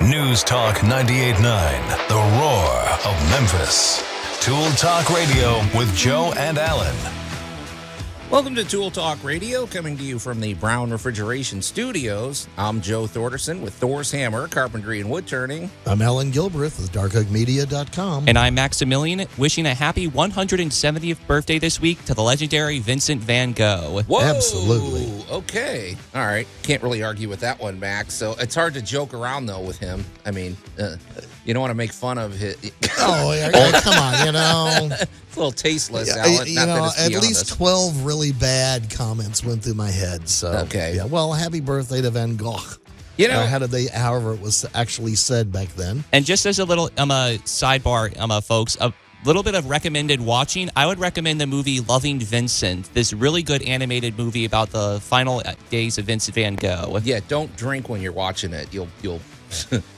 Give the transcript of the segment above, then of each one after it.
News Talk 98.9, the roar of Memphis. Tool Talk Radio with Joe and Allan. Welcome to Tool Talk Radio, coming to you from the Brown Refrigeration Studios. I'm Joe Thorderson with Thor's Hammer, Carpentry and Wood Turning. I'm Alan Gilbreth with darkoakmedia.com. And I'm Maximilian, wishing a happy 170th birthday this week to the legendary Vincent van Gogh. Whoa! Absolutely. Okay. All right. Can't really argue with that one, Max. So it's hard to joke around, though, with him. I mean, you don't want to make fun of his... Come on, you know. It's a little tasteless, Alan. At least 12 really bad comments went through my head. So, okay. Yeah, well, happy birthday to Van Gogh. You know, however it was actually said back then. And just as a little sidebar, folks, a little bit of recommended watching, I would recommend the movie Loving Vincent, this really good animated movie about the final days of Vincent van Gogh. Yeah, don't drink when you're watching it. You'll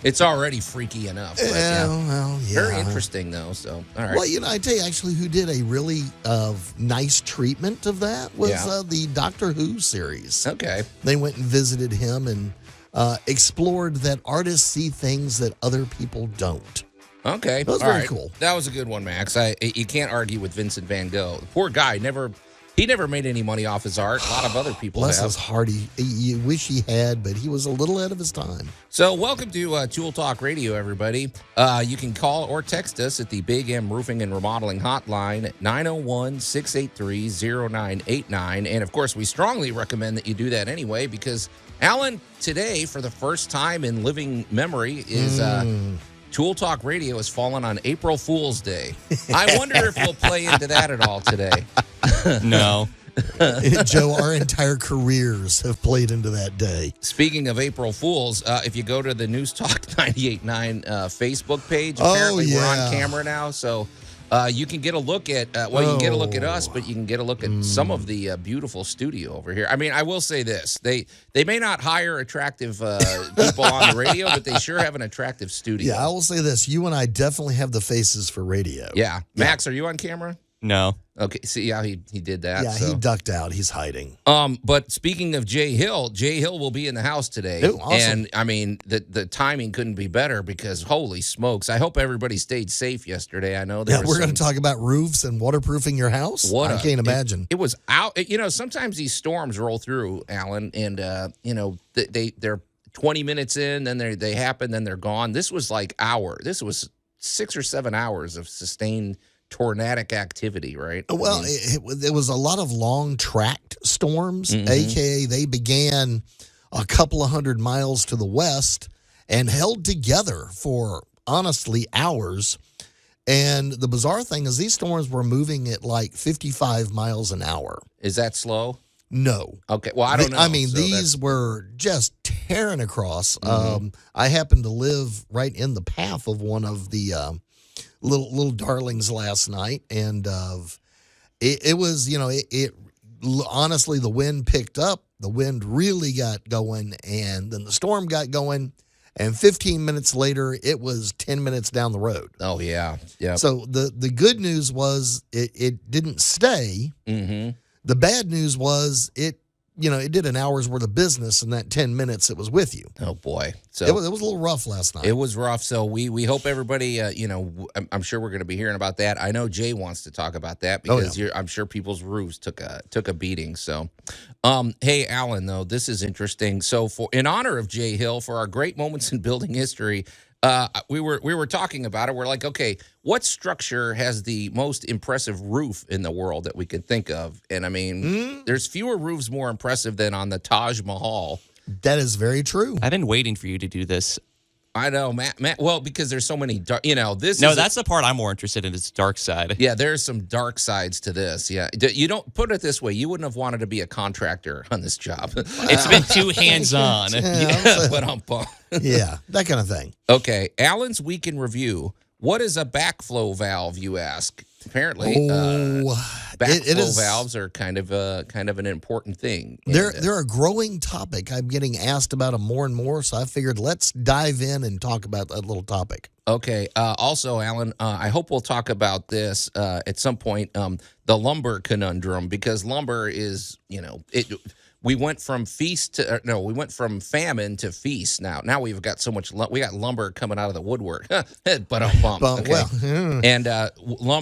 it's already freaky enough. But, yeah. Very interesting, though. So, all right. Well, I tell you, actually, who did a really nice treatment of that was the Doctor Who series. Okay. They went and visited him and explored that artists see things that other people don't. Okay. That was very cool. That was a good one, Max. You can't argue with Vincent van Gogh. The poor guy he never made any money off his art. A lot of other people Bless have. his heart. You wish he had, but he was a little ahead of his time. So welcome to Tool Talk Radio, everybody. You can call or text us at the Big M Roofing and Remodeling Hotline at 901-683-0989. And, of course, we strongly recommend that you do that anyway because, Alan, today, for the first time in living memory, is... Tool Talk Radio has fallen on April Fool's Day. I wonder if we'll play into that at all today. No. Joe, our entire careers have played into that day. Speaking of April Fools, if you go to the News Talk 98.9 Facebook page, apparently we're on camera now, so you can get a look at, you can get a look at us, but you can get a look at some of the beautiful studio over here. I mean, I will say this. They may not hire attractive people on the radio, but they sure have an attractive studio. Yeah, I will say this. You and I definitely have the faces for radio. Yeah. Max, are you on camera? No. Okay, see how he did that? Yeah, he ducked out. He's hiding. But speaking of Jay Hill will be in the house today. Ooh, awesome. And, I mean, the timing couldn't be better because, holy smokes, I hope everybody stayed safe yesterday. I know we're going to talk about roofs and waterproofing your house? I can't imagine. It was out. Sometimes these storms roll through, Alan, and, they're 20 minutes in, then they happen, then they're gone. This was like This was 6 or 7 hours of sustained tornadic activity, right? Well, it was a lot of long tracked storms, a.k.a. they began a couple of 100 miles to the west and held together for, honestly, hours. And the bizarre thing is these storms were moving at like 55 miles an hour. Is that slow? No. Okay, well, I don't know. I mean, these were just tearing across. I happened to live right in the path of one of the... little darlings last night, and it was, honestly, the wind picked up, the wind really got going, and then the storm got going, and 15 minutes later, it was 10 minutes down the road. Oh, yeah. Yeah. So the good news was it didn't stay. Mm-hmm. The bad news was it did an hour's worth of business in that 10 minutes it was with you. Oh, boy. So it was a little rough last night. It was rough. So we hope everybody, I'm sure we're going to be hearing about that. I know Jay wants to talk about that because I'm sure people's roofs took a beating. So, hey, Alan, though, this is interesting. So in honor of Jay Hill, for our great moments in building history, we were talking about it. We're like, okay, what structure has the most impressive roof in the world that we could think of? And I mean, there's fewer roofs more impressive than on the Taj Mahal. That is very true. I've been waiting for you to do this. I know, Matt. Well, because there's so many dark, that's the part I'm more interested in, is dark side. Yeah, there's some dark sides to this. Yeah. You don't put it this way. You wouldn't have wanted to be a contractor on this job. It's been too hands-on. Yeah, that kind of thing. Okay. Alan's Week in Review. What is a backflow valve, you ask? Apparently, backflow valves are kind of an important thing. They're a growing topic. I'm getting asked about them more and more, so I figured let's dive in and talk about that little topic. Okay. Also, Alan, I hope we'll talk about this at some point, the lumber conundrum, because lumber is, we went from we went from famine to feast. Now we've got so much. We got lumber coming out of the woodwork. But a bump. Okay. Well, And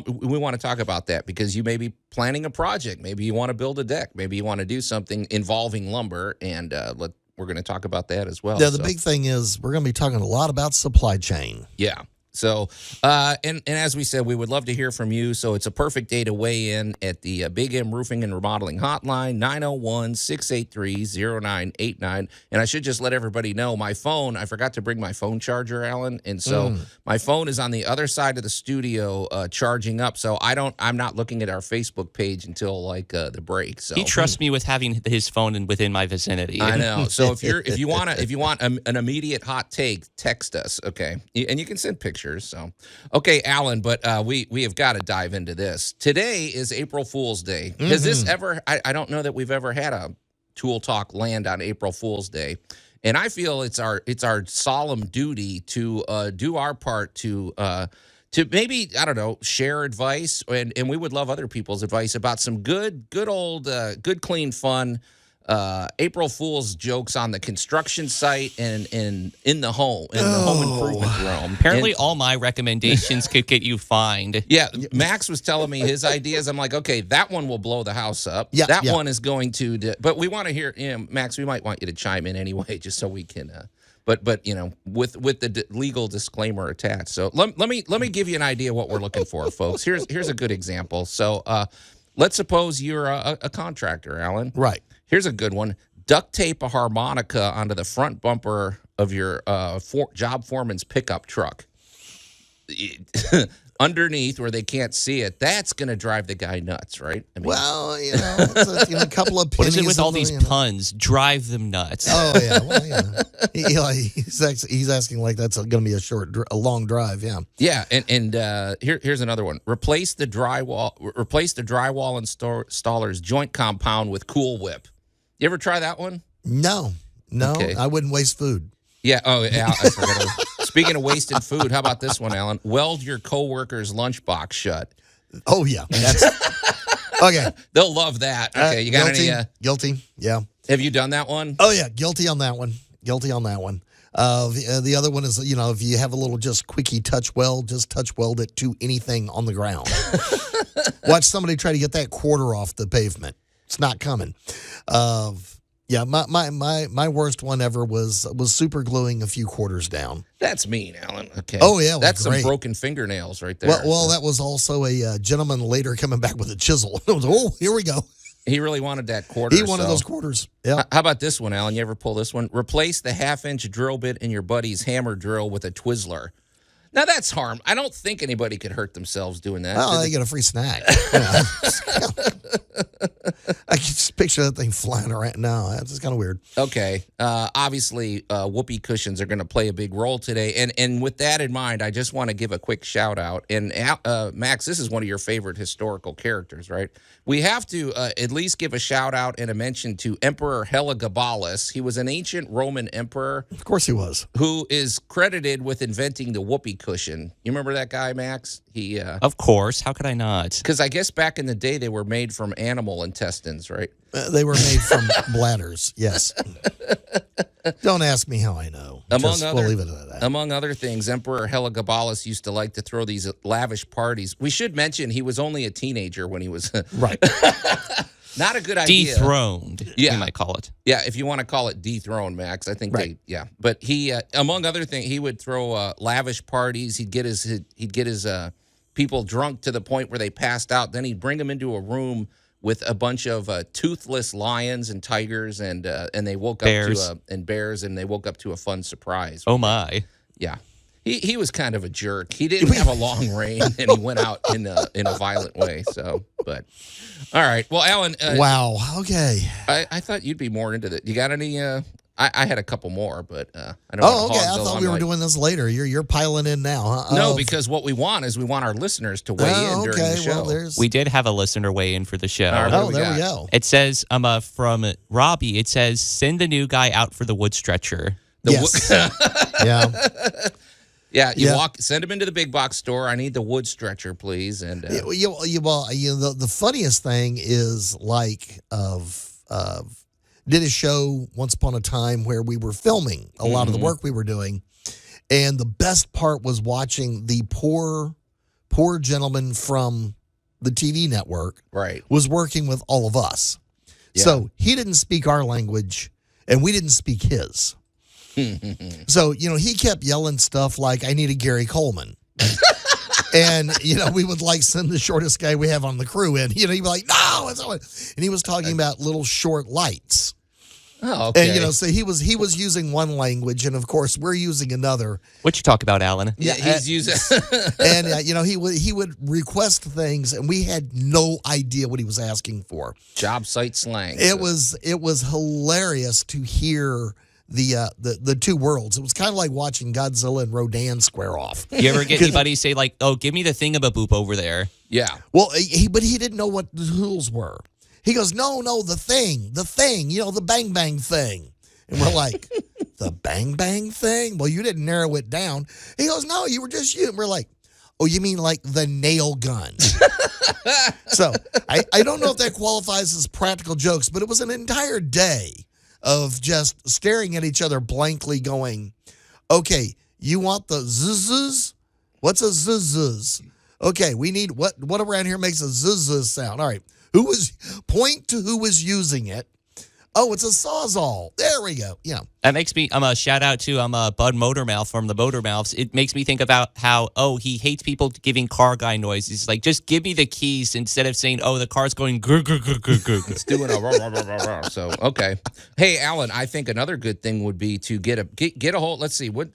we want to talk about that because you may be planning a project. Maybe you want to build a deck. Maybe you want to do something involving lumber. And we're going to talk about that as well. yeah, the big thing is we're going to be talking a lot about supply chain. Yeah. So, and as we said, we would love to hear from you. So it's a perfect day to weigh in at the Big M Roofing and Remodeling Hotline, 901-683-0989. And I should just let everybody know, my phone, I forgot to bring my phone charger, Alan. And so my phone is on the other side of the studio charging up. So I'm not looking at our Facebook page until like the break. So He trusts me with having his phone within my vicinity. I know. So if you want an immediate hot take, text us, okay? And you can send pictures. So, okay, Alan, but we have got to dive into this. Today is April Fool's Day. Has this ever? I don't know that we've ever had a Tool Talk land on April Fool's Day, and I feel it's our solemn duty to do our part to maybe, I don't know, share advice, and we would love other people's advice about some good old good clean fun April Fool's jokes on the construction site and in the home improvement realm. Apparently, all my recommendations could get you fined. Yeah, Max was telling me his ideas. I'm like, okay, that one will blow the house up. Yeah, that one is going to. But we want to hear, Max. We might want you to chime in anyway, just so we can. But with the legal disclaimer attached. So let me give you an idea what we're looking for, folks. Here's a good example. So let's suppose you're a contractor, Alan. Right. Here's a good one. Duct tape a harmonica onto the front bumper of your job foreman's pickup truck. Underneath where they can't see it, that's going to drive the guy nuts, right? I mean, Well, it's a couple of pennies. What is it with all these puns? Drive them nuts. Oh, yeah. Well, yeah. He's asking like that's going to be a long drive, yeah. Yeah, and here's another one. Replace the drywall installer's joint compound with Cool Whip. You ever try that one? No, Okay. I wouldn't waste food. Yeah. Oh, yeah. I forgot. Speaking of wasting food, how about this one, Alan? Weld your coworker's lunchbox shut. Oh, yeah. That's okay. They'll love that. Okay, you got guilty, any? Guilty, yeah. Have you done that one? Oh, yeah, guilty on that one. The other one is, if you have a little just quickie touch weld, just touch weld it to anything on the ground. Watch somebody try to get that quarter off the pavement. It's not coming. Yeah, my worst one ever was super gluing a few quarters down. That's mean, Alan. Okay. Oh, yeah, well, that's great. some broken fingernails right there. Well, that was also a gentleman later coming back with a chisel. It was, here we go. He really wanted that quarter. He wanted those quarters. Yeah. How about this one, Alan? You ever pull this one? Replace the half-inch drill bit in your buddy's hammer drill with a Twizzler. Now, that's harm. I don't think anybody could hurt themselves doing that. Oh, they get a free snack. I can just picture that thing flying around. No, that's just kind of weird. Okay. Obviously, whoopee cushions are going to play a big role today. And with that in mind, I just want to give a quick shout out. And Max, this is one of your favorite historical characters, right? We have to at least give a shout out and a mention to Emperor Heliogabalus. He was an ancient Roman emperor. Of course he was. Who is credited with inventing the whoopee cushion. You remember that guy, Max? He Of course. How could I not? Because I guess back in the day, they were made from animal intestines, right? They were made from bladders, yes. Don't ask me how I know. We'll leave it at that. Among other things, Emperor Heliogabalus used to like to throw these lavish parties. We should mention he was only a teenager when he was... Right. Not a good idea. Dethroned, you might call it. Yeah, if you want to call it dethroned, Max, I think But he, among other things, he would throw lavish parties. He'd get his people drunk to the point where they passed out. Then he'd bring them into a room with a bunch of toothless lions and tigers, and they woke bears. up to bears, and they woke up to a fun surprise. Oh my! Yeah, he was kind of a jerk. He didn't have a long reign, and he went out in a violent way. So, but all right. Well, Alan. Wow. Okay. I thought you'd be more into that. You got any? I had a couple more, but I don't. Oh, okay. I thought we were doing this later. You're piling in now, huh? No, because what we want is we want our listeners to weigh in during the show. Well, we did have a listener weigh in for the show. Right, there we go. It says from Robbie. It says send the new guy out for the wood stretcher. Yes. Yeah. Yeah, send him into the big box store. I need the wood stretcher, please. And the funniest thing is did a show once upon a time where we were filming a lot of the work we were doing. And the best part was watching the poor gentleman from the TV network was working with all of us. Yeah. So he didn't speak our language and we didn't speak his. So, he kept yelling stuff like, I need a Gary Coleman. And, we would send the shortest guy we have on the crew in. He'd be like, no. And he was talking about little short lights. Oh, okay. And, so he was using one language, and of course we're using another. What you talk about, Alan? Yeah, he's using. And he would request things, and we had no idea what he was asking for. Job site slang. It was hilarious to hear the two worlds. It was kind of like watching Godzilla and Rodan square off. You ever get anybody say "Oh, give me the thingamaboop over there"? Yeah. Well, but he didn't know what the tools were. He goes, no, the thing, the bang bang thing. And we're like, the bang bang thing? Well, you didn't narrow it down. He goes, no, you were just you. And we're like, oh, you mean like the nail gun? So I don't know if that qualifies as practical jokes, but it was an entire day of just staring at each other blankly going, okay, you want the zzz? What's a zzz? Okay, we need what around here makes a zzz sound? All right. Point to who was using it. Oh, it's a Sawzall. There we go. Yeah. That makes me, a shout out to Bud Motormouth from the Motormouths. It makes me think about how, he hates people giving car guy noises. Like, just give me the keys instead of saying, the car's going grr, grr, grr, grr, grr. It's doing a rah, rah, rah, rah, rah. So, okay. Hey, Alan, I think another good thing would be to get a hold, let's see, what,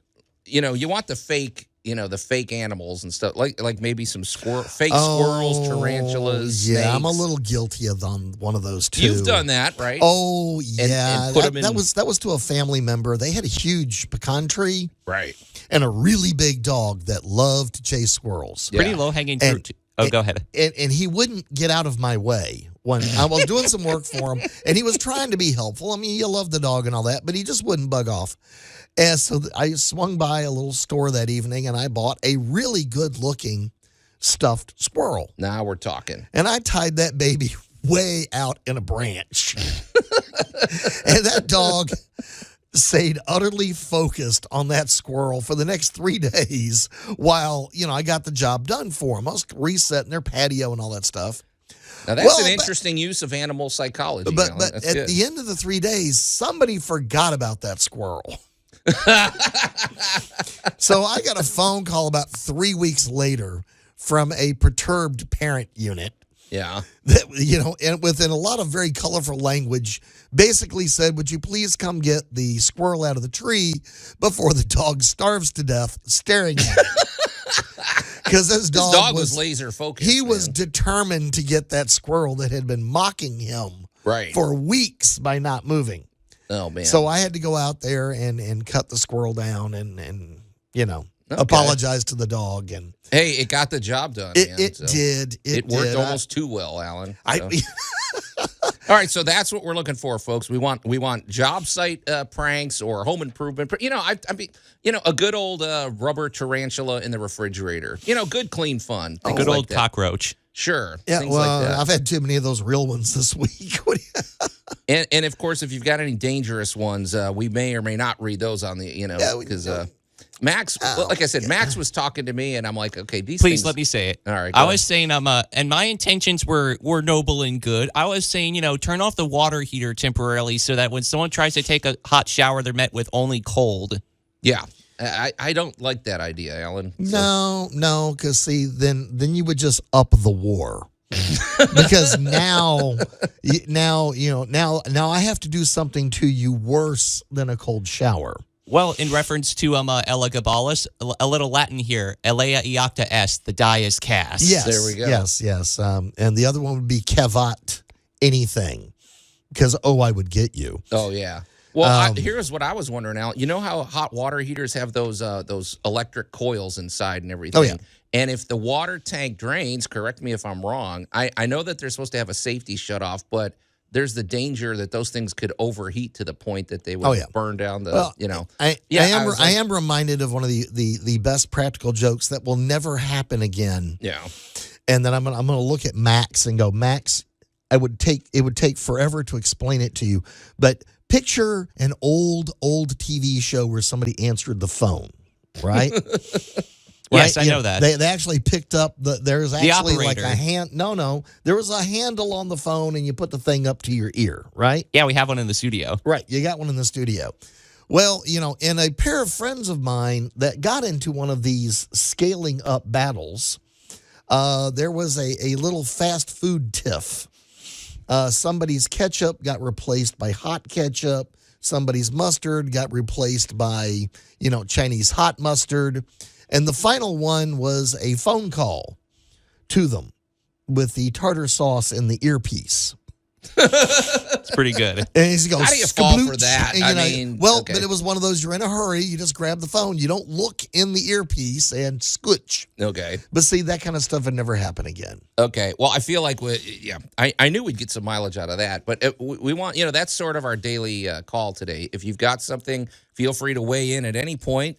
you want the fake, the fake animals and stuff, like maybe some fake squirrels, tarantulas, yeah, snakes. I'm a little guilty of one of those too. You've done that, right? Oh, yeah. And put them in... that was to a family member. They had a huge pecan tree. Right. And a really big dog that loved to chase squirrels. Yeah. Pretty low-hanging fruit. Go ahead. And he wouldn't get out of my way when I was doing some work for him, and he was trying to be helpful. I mean, you love the dog and all that, but he just wouldn't bug off. And so I swung by a little store that evening, and I bought a really good-looking stuffed squirrel. Now we're talking. And I tied that baby way out in a branch. And that dog stayed utterly focused on that squirrel for the next 3 days while, I got the job done for him. I was resetting their patio and all that stuff. Now, that's an interesting use of animal psychology. But at the end of the 3 days, somebody forgot about that squirrel. So I got a phone call about 3 weeks later from a perturbed parent unit. Yeah. That, and within a lot of very colorful language, basically said, would you please come get the squirrel out of the tree before the dog starves to death staring at it? Because this dog was laser focused. He was determined to get that squirrel that had been mocking him for weeks by not moving. Oh, man. So I had to go out there and cut the squirrel down and apologize to the dog. And hey, it got the job done. It did. It worked almost too well, Alan. So. All right, so that's what we're looking for, folks. We want job site pranks or home improvement. A good old rubber tarantula in the refrigerator. Good, clean fun. A good old cockroach. Sure. Yeah, things like that. I've had too many of those real ones this week. and of course, if you've got any dangerous ones, we may or may not read those on the, because Max, like I said, Max was talking to me, and I'm like, okay, these Please things... let me say it. All right, I was saying, and my intentions were noble and good. I was saying, turn off the water heater temporarily so that when someone tries to take a hot shower, they're met with only cold. Yeah. I don't like that idea, Alan. So. No, because see, then you would just up the war. Because now I have to do something to you worse than a cold shower. Well, in reference to Ella Gabalis, a little Latin here. Elea iacta est, the die is cast. Yes, there we go. Yes. And the other one would be kevat, anything. Because, I would get you. Oh, yeah. Well, here's what I was wondering, Al. You know how hot water heaters have those electric coils inside and everything? Oh, yeah. And if the water tank drains, correct me if I'm wrong, I know that they're supposed to have a safety shutoff, but there's the danger that those things could overheat to the point that they would burn down the, I am reminded of one of the best practical jokes that will never happen again. Yeah. And then I'm gonna look at Max and go, Max, it would take forever to explain it to you. But picture an old TV show where somebody answered the phone, right? Yes, I know that. They actually picked up there's actually like operator. a hand. No, there was a handle on the phone, and you put the thing up to your ear, right? Yeah, we have one in the studio. Right, you got one in the studio. Well, and a pair of friends of mine that got into one of these scaling up battles, there was a little fast food tiff. Somebody's ketchup got replaced by hot ketchup. Somebody's mustard got replaced by, Chinese hot mustard. And the final one was a phone call to them with the tartar sauce in the earpiece. It's pretty good. And he goes, how do you fall for that? And, but it was one of those, you're in a hurry, you just grab the phone. You don't look in the earpiece and scooch. Okay. But see, that kind of stuff would never happen again. Okay. Well, I feel like I knew we'd get some mileage out of that, but we want, that's sort of our daily call today. If you've got something, feel free to weigh in at any point.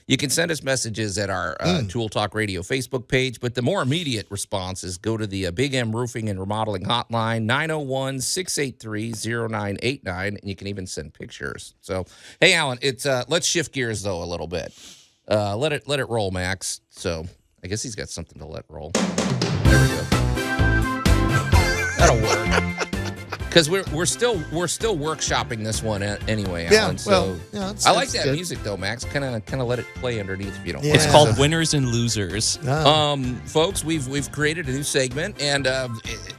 You can send us messages at our Tool Talk Radio Facebook page, but the more immediate response is go to the Big M Roofing and Remodeling Hotline, 901-683-0989, and you can even send pictures. So, hey, Alan, let's shift gears, though, a little bit. Let it roll, Max. So, I guess he's got something to let roll. There we go. That'll work. Because we're still workshopping this one anyway, Alan. So I like that music though, Max. Kind of let it play underneath if you don't. It's called Winners and Losers. Folks, we've created a new segment, and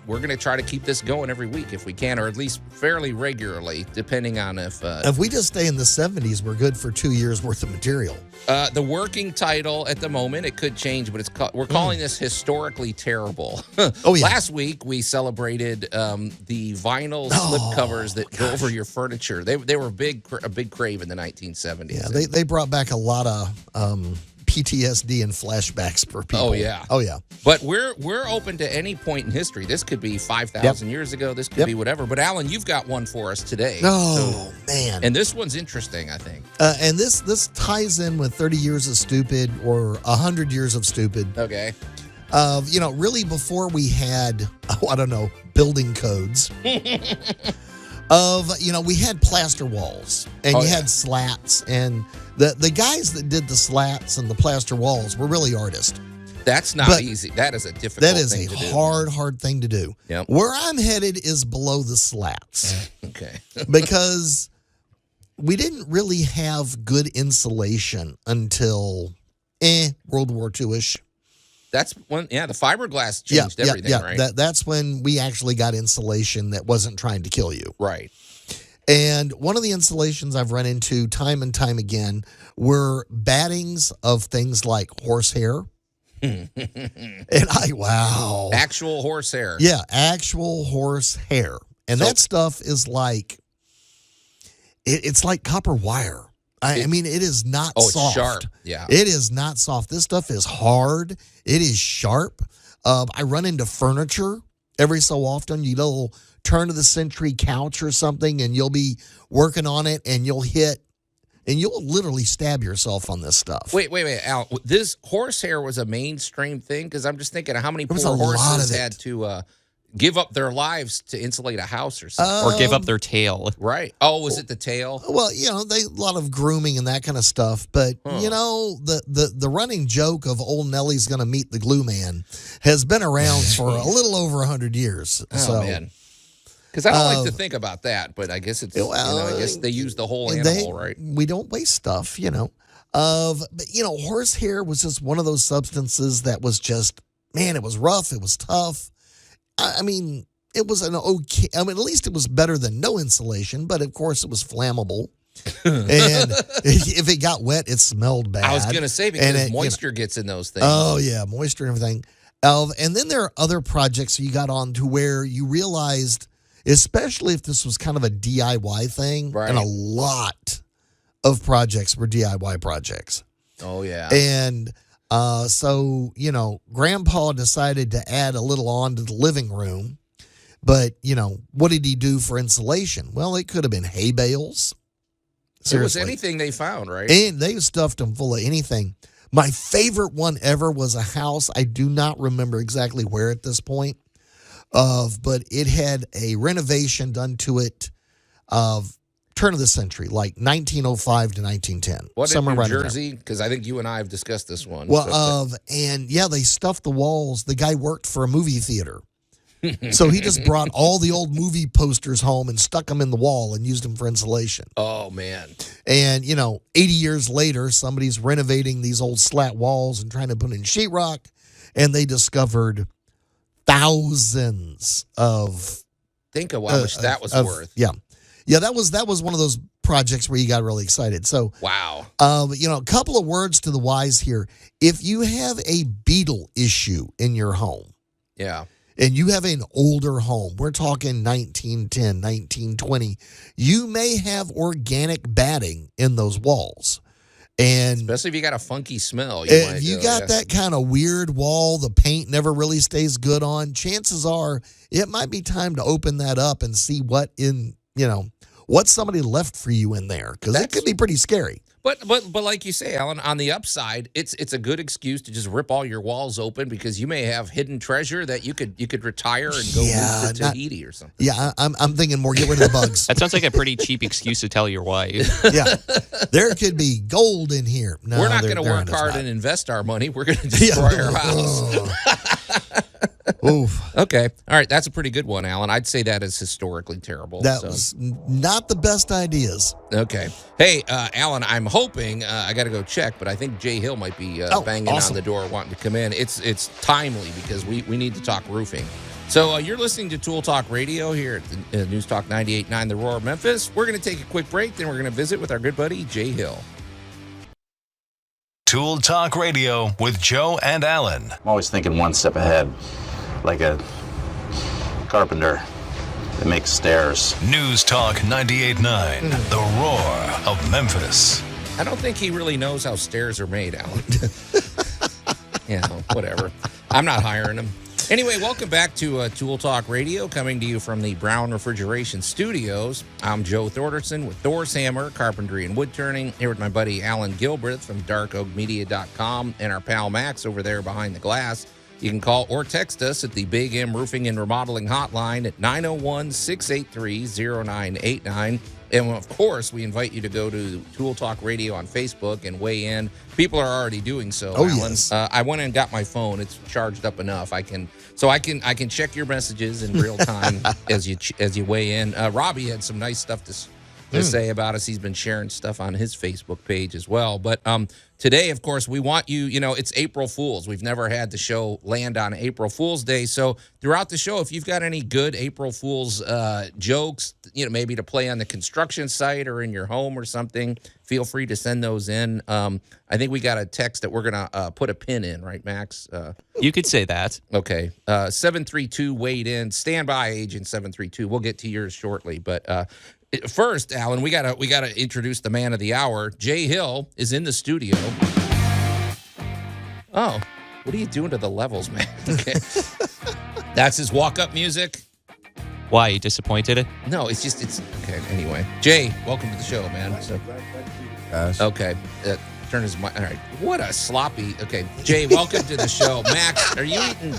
we're gonna try to keep this going every week if we can, or at least fairly regularly, depending on if we just stay in the 70s, we're good for 2 years worth of material. The working title at the moment, it could change, but we're calling this Historically Terrible. Oh yeah. Last week we celebrated the vinyl slip covers that go over your furniture. They were a big crave in the 1970s. Yeah, they brought back a lot of PTSD and flashbacks for people. Oh yeah. But we're open to any point in history. This could be 5,000 years ago. This could be whatever. But Alan, you've got one for us today. Oh man! And this one's interesting, I think. And this ties in with 30 years of stupid or 100 years of stupid. Okay. Really before we had, building codes. We had plaster walls and you had slats, and the guys that did the slats and the plaster walls were really artists. That's not easy. That is a difficult thing to do. That is a hard thing to do. Yep. Where I'm headed is below the slats. Okay. Because we didn't really have good insulation until World War II-ish. That's when, the fiberglass changed everything, right? That's when we actually got insulation that wasn't trying to kill you. Right. And one of the installations I've run into time and time again were battings of things like horsehair. And actual horsehair. Yeah, actual horsehair. And that stuff is like, it's like copper wire. I mean, it is not soft. It's sharp. Yeah. It is not soft. This stuff is hard. It is sharp. I run into furniture every so often. You know, turn of the century couch or something, and you'll be working on it, and you'll literally stab yourself on this stuff. Wait, Al. This horsehair was a mainstream thing? Because I'm just thinking of how many poor horses had to give up their lives to insulate a house or something. Or give up their tail. Right. Oh, was it the tail? Well, a lot of grooming and that kind of stuff. But, the running joke of old Nellie's going to meet the glue man has been around for a little over 100 years. Oh, man. Because I don't like to think about that, but I guess it's, I guess they use the whole animal, right? We don't waste stuff, But, horsehair was just one of those substances that was just, man, it was rough. It was tough. I mean, it was at least it was better than no insulation, but of course it was flammable. And if it got wet, it smelled bad. I was going to say, because moisture gets in those things. Oh, yeah, moisture and everything. And then there are other projects you got on to where you realized, especially if this was kind of a DIY thing, right. And a lot of projects were DIY projects. Oh, yeah. And so, Grandpa decided to add a little on to the living room. But, what did he do for insulation? Well, it could have been hay bales. Seriously. It was anything they found, right? And they stuffed them full of anything. My favorite one ever was a house. I do not remember exactly where at this point. but it had a renovation done to it of turn of the century, like 1905 to 1910. What, somewhere in New right in there. Jersey? Because I think you and I have discussed this one. Well, they stuffed the walls. The guy worked for a movie theater. So he just brought all the old movie posters home and stuck them in the wall and used them for insulation. Oh, man. And, 80 years later, somebody's renovating these old slat walls and trying to put in sheetrock, and they discovered thousands of... Think of how much that was worth. Yeah. Yeah, that was one of those projects where you got really excited. So, wow. A couple of words to the wise here. If you have a beetle issue in your home, yeah, and you have an older home, we're talking 1910, 1920, you may have organic batting in those walls. And especially if you got a funky smell. If you got that kind of weird wall, the paint never really stays good on, chances are it might be time to open that up and see what somebody left for you in there, because it could be pretty scary. But like you say, Alan, on the upside, it's a good excuse to just rip all your walls open, because you may have hidden treasure that you could retire and go move to Tahiti or something. Yeah, I'm thinking more get rid of the bugs. That sounds like a pretty cheap excuse to tell your wife. Yeah, there could be gold in here. No, we're not going to work hard and invest our money. We're going to destroy our house. Oof. Okay. All right. That's a pretty good one, Alan. I'd say that is historically terrible. That was not the best ideas. Okay. Hey, Alan, I'm hoping, I got to go check, but I think Jay Hill might be banging on the door wanting to come in. It's timely because we need to talk roofing. So you're listening to Tool Talk Radio here at the News Talk 98.9 The Roar of Memphis. We're going to take a quick break, then we're going to visit with our good buddy, Jay Hill. Tool Talk Radio with Joe and Allan. I'm always thinking one step ahead, like a carpenter that makes stairs. News Talk 98.9, The Roar of Memphis. I don't think he really knows how stairs are made, Alan. Whatever. I'm not hiring him. Anyway, welcome back to Tool Talk Radio, coming to you from the Brown Refrigeration Studios. I'm Joe Thorderson with Thor's Hammer, Carpentry and Wood Turning, here with my buddy Alan Gilbreth from darkoakmedia.com and our pal Max over there behind the glass. You can call or text us at the Big M Roofing and Remodeling Hotline at 901-683-0989. And, of course, we invite you to go to Tool Talk Radio on Facebook and weigh in. People are already doing so, Alan. Yes. I went and got my phone. It's charged up enough. I can check your messages in real time as you weigh in. Robbie had some nice stuff to say about us. He's been sharing stuff on his Facebook page as well. But today, of course, we want you, it's April Fool's. We've never had the show land on April Fool's Day. So throughout the show, if you've got any good April Fool's jokes, maybe to play on the construction site or in your home or something, feel free to send those in. I think we got a text that we're going to put a pin in, right, Max? You could say that. Okay. 732 weighed in. Stand by, Agent 732. We'll get to yours shortly. But first, Alan, we gotta introduce the man of the hour. Jay Hill is in the studio. Oh, what are you doing to the levels, man? Okay. That's his walk-up music. Why, you disappointed? No, it's okay. Anyway, Jay, welcome to the show, man. So, okay, turn his mic. All right, what a sloppy. Okay, Jay, welcome to the show. Max, are you eating?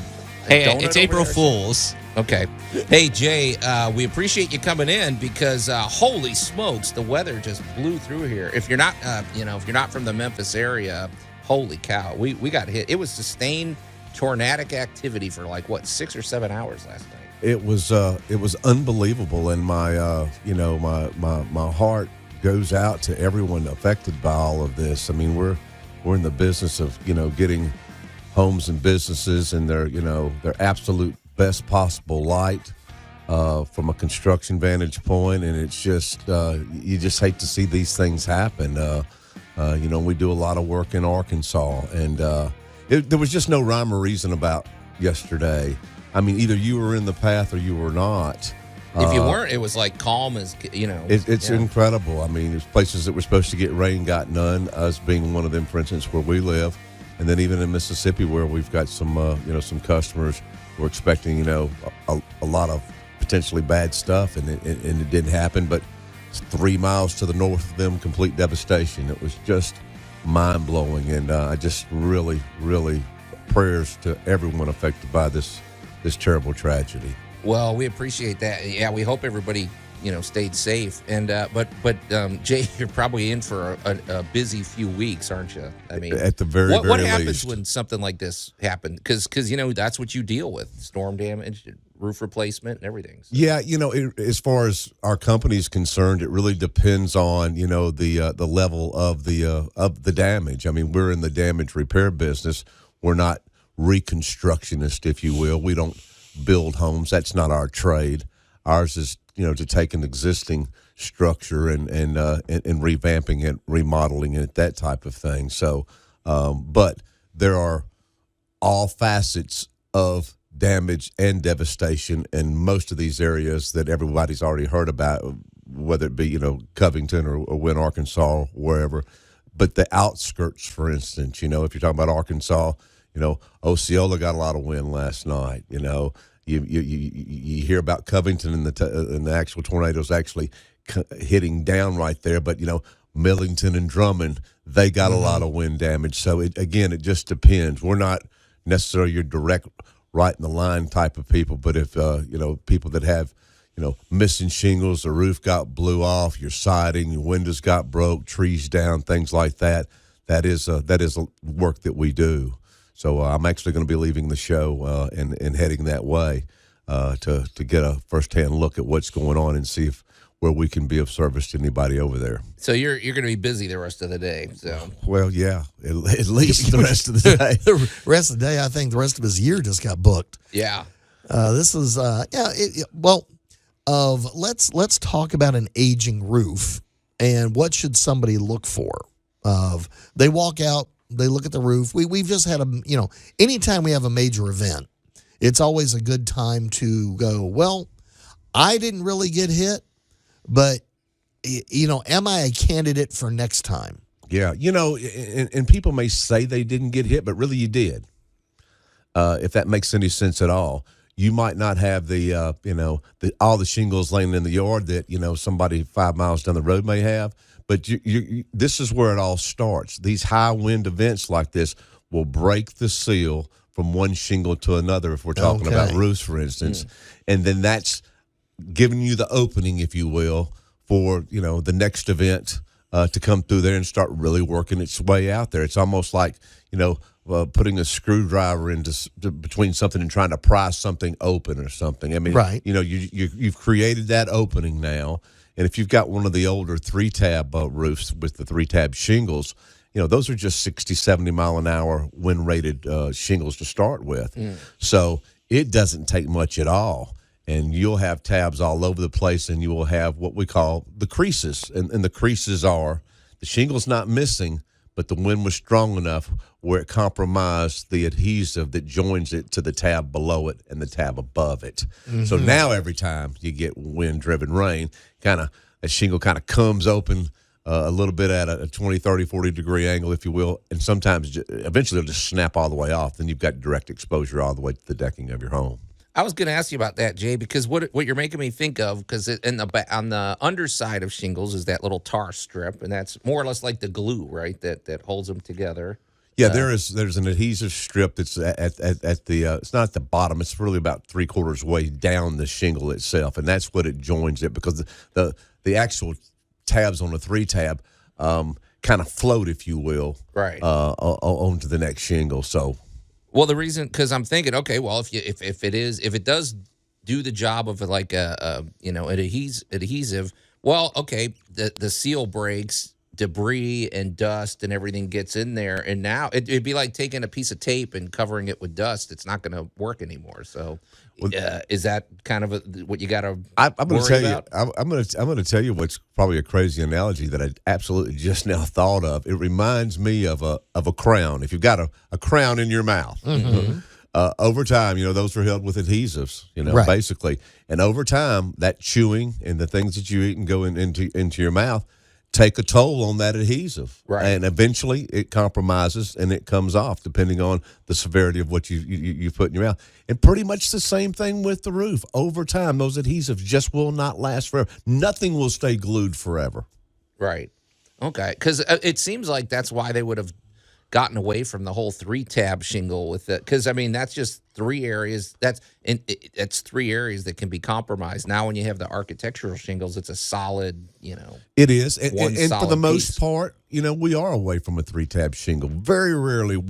Hey, it's April Fool's. Okay. Hey, Jay, we appreciate you coming in because holy smokes, the weather just blew through here. If you're not, if you're not from the Memphis area, holy cow, we got hit. It was sustained tornadic activity for 6 or 7 hours last night. It was unbelievable, and my my heart goes out to everyone affected by all of this. I mean, we're in the business of getting homes and businesses in their absolute best possible light from a construction vantage point, and it's just you just hate to see these things happen. We do a lot of work in Arkansas, and there was just no rhyme or reason about yesterday. I mean, either you were in the path or you were not. If you weren't, it was calm as It's incredible. I mean, there's places that were supposed to get rain, got none. Us being one of them, for instance, where we live, and then even in Mississippi, where we've got some some customers who are expecting a lot of potentially bad stuff, and it didn't happen. But 3 miles to the north of them, complete devastation. It was just mind blowing, and I just really prayers to everyone affected by this this terrible tragedy. Well, we appreciate that. Yeah, we hope everybody stayed safe. And but Jay, you're probably in for a busy few weeks, aren't you? I mean, at the very what least. happens when something like this happens? Because that's what you deal with: storm damage, roof replacement, and everything. So. Yeah, as far as our company is concerned, it really depends on the level of the damage. I mean, we're in the damage repair business. We're not reconstructionist, if you will. We don't build homes. That's not our trade. Ours is to take an existing structure and revamping it, remodeling it, that type of thing. So, but there are all facets of damage and devastation in most of these areas that everybody's already heard about, whether it be Covington or Wynn, Arkansas, or wherever. But the outskirts, for instance, if you're talking about Arkansas, Osceola got a lot of wind last night. You hear about Covington and the actual tornadoes actually hitting down right there, but Millington and Drummond, they got a lot of wind damage. So it just depends. We're not necessarily your direct right in the line type of people, but if people that have missing shingles, the roof blew off, your siding, your windows got broke, trees down, things like that, that is work that we do. So I'm actually going to be leaving the show and heading that way to get a firsthand look at what's going on and see where we can be of service to anybody over there. So you're going to be busy the rest of the day. So well, yeah, at least the rest of the day. The rest of the day, I think the rest of his year just got booked. Yeah. This is let's talk about an aging roof and what should somebody look for. They walk out, they look at the roof. We've just had anytime we have a major event, it's always a good time to go, well, I didn't really get hit, but am I a candidate for next time? Yeah, and people may say they didn't get hit, but really you did. If that makes any sense at all. You might not have all the shingles laying in the yard that somebody 5 miles down the road may have, but this is where it all starts. These high wind events like this will break the seal from one shingle to another. If we're talking about roofs, for instance, and then that's giving you the opening, if you will, for the next event to come through there and start really working its way out there. It's almost like putting a screwdriver into between something and trying to pry something open or something. I mean, right. You've created that opening now, and if you've got one of the older 3-tab roofs with the 3-tab shingles, those are just 60, 70 mile an hour wind rated shingles to start with. So it doesn't take much at all. And you'll have tabs all over the place, and you will have what we call the creases. And the creases are the shingle's not missing, but the wind was strong enough where it compromised the adhesive that joins it to the tab below it and the tab above it. So now every time you get wind-driven rain, that shingle kind of comes open a little bit at a 20, 30, 40-degree angle, if you will, and sometimes eventually it'll just snap all the way off. Then you've got direct exposure all the way to the decking of your home. I was going to ask you about that, Jay, because what you're making me think of, because on the underside of shingles is that little tar strip, and that's more or less like the glue, right? That holds them together. Yeah, there's an adhesive strip that's at the it's not at the bottom. It's really about 3/4 way down the shingle itself, and that's what it joins it, because the actual tabs on the 3-tab kind of float, if you will, right, onto the next shingle. So. Well, the reason, because I'm thinking, okay, well, if it does do the job of like an adhesive, well, okay, the seal breaks, debris and dust and everything gets in there, and now it'd be like taking a piece of tape and covering it with dust. It's not going to work anymore. So, is that kind of what you got to? I'm going to tell you. I'm going to tell you what's probably a crazy analogy that I absolutely just now thought of. It reminds me of a crown. If you've got a crown in your mouth, over time, those are held with adhesives. Right. Basically, and over time, that chewing and the things that you eat and go into your mouth take a toll on that adhesive, right? And eventually it compromises and it comes off, depending on the severity of what you put in your mouth. And pretty much the same thing with the roof. Over time, those adhesives just will not last forever. Nothing will stay glued forever. Right. Okay. Because it seems like that's why they would have gotten away from the whole 3-tab shingle with it, because I mean that's just 3 areas. It's 3 areas that can be compromised. Now, when you have the architectural shingles, it's a solid, It is, and for solid the most piece. part, we are away from a 3-tab shingle. Very rarely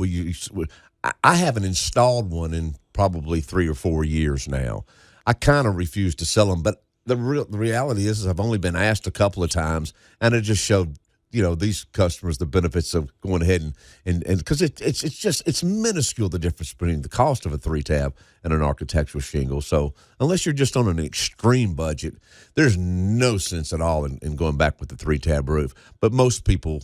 I haven't installed one in probably 3 or 4 years now. I kind of refuse to sell them, but the reality is I've only been asked a couple of times, and it just showed these customers the benefits of going ahead and because it's minuscule, the difference between the cost of a 3-tab and an architectural shingle. So unless you're just on an extreme budget, there's no sense at all in going back with the 3-tab roof. But most people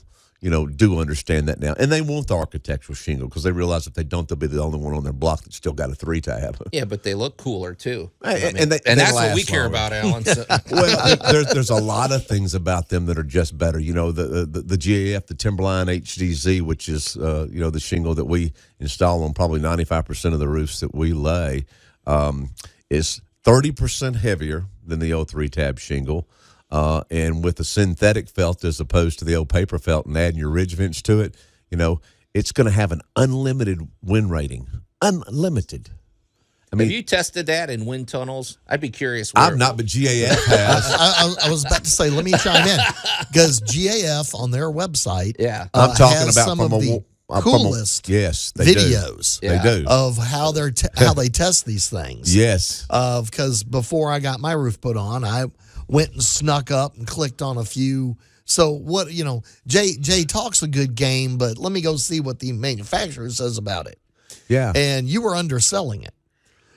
do understand that now, and they want the architectural shingle because they realize if they don't, they'll be the only one on their block that's still got a 3-tab. Yeah, but they look cooler too. And that's what we care about, Alan. So. Well, there's a lot of things about them that are just better. The GAF, the Timberline HDZ, which is the shingle that we install on probably 95% of the roofs that we lay, is 30% heavier than the old 3-tab shingle. And with the synthetic felt as opposed to the old paper felt and adding your ridge vents to it, it's going to have an unlimited wind rating. Unlimited. Have you tested that in wind tunnels? I'd be curious. I've not, but GAF has. I was about to say, let me chime in, because GAF on their website, I'm talking has about some from of a the coolest yes, videos. They do of how they test these things. Yes, because before I got my roof put on, I went and snuck up and clicked on a few. So what, Jay talks a good game, but let me go see what the manufacturer says about it. Yeah. And you were underselling it.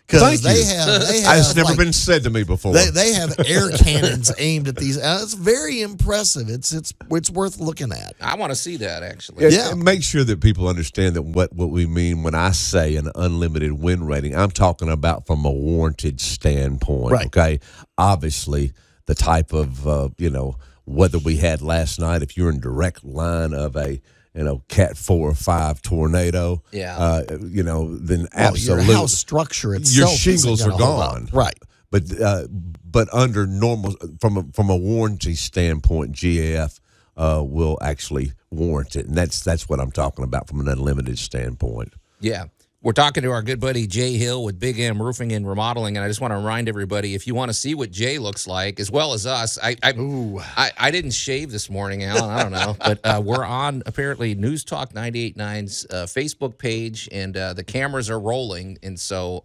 Because they have it's never been said to me before. They have air cannons aimed at these. It's very impressive. It's worth looking at. I want to see that, actually. Yeah. Make sure that people understand that what we mean when I say an unlimited wind rating, I'm talking about from a warranted standpoint. Right. Okay. Obviously, the type of weather we had last night, if you're in direct line of a Cat 4 or 5 tornado, then absolutely your house structure itself, your shingles are gone, right? But under normal, from a warranty standpoint, GAF will actually warrant it, and that's what I'm talking about from an unlimited standpoint. Yeah. We're talking to our good buddy Jay Hill with Big M Roofing and Remodeling, and I just want to remind everybody, if you want to see what Jay looks like, as well as us, I didn't shave this morning, Alan. I don't know, but we're on apparently News Talk 98.9's Facebook page, and the cameras are rolling, and so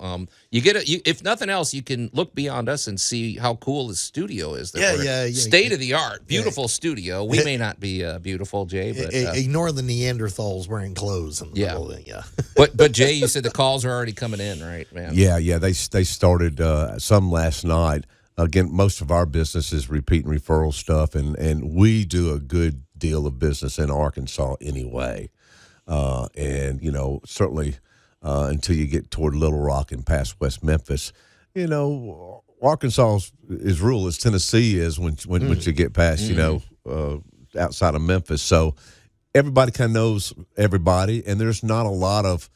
you get if nothing else, you can look beyond us and see how cool the studio is. State of the art, beautiful studio. We may not be beautiful, Jay, but ignore the Neanderthals wearing clothes in the middle of it. But Jay, you said the calls are already coming in, right, man? Yeah. They started some last night. Again, most of our business is repeat and referral stuff, and we do a good deal of business in Arkansas anyway. And certainly until you get toward Little Rock and past West Memphis, Arkansas is rural as Tennessee is when you get past outside of Memphis. So everybody kind of knows everybody, and there's not a lot of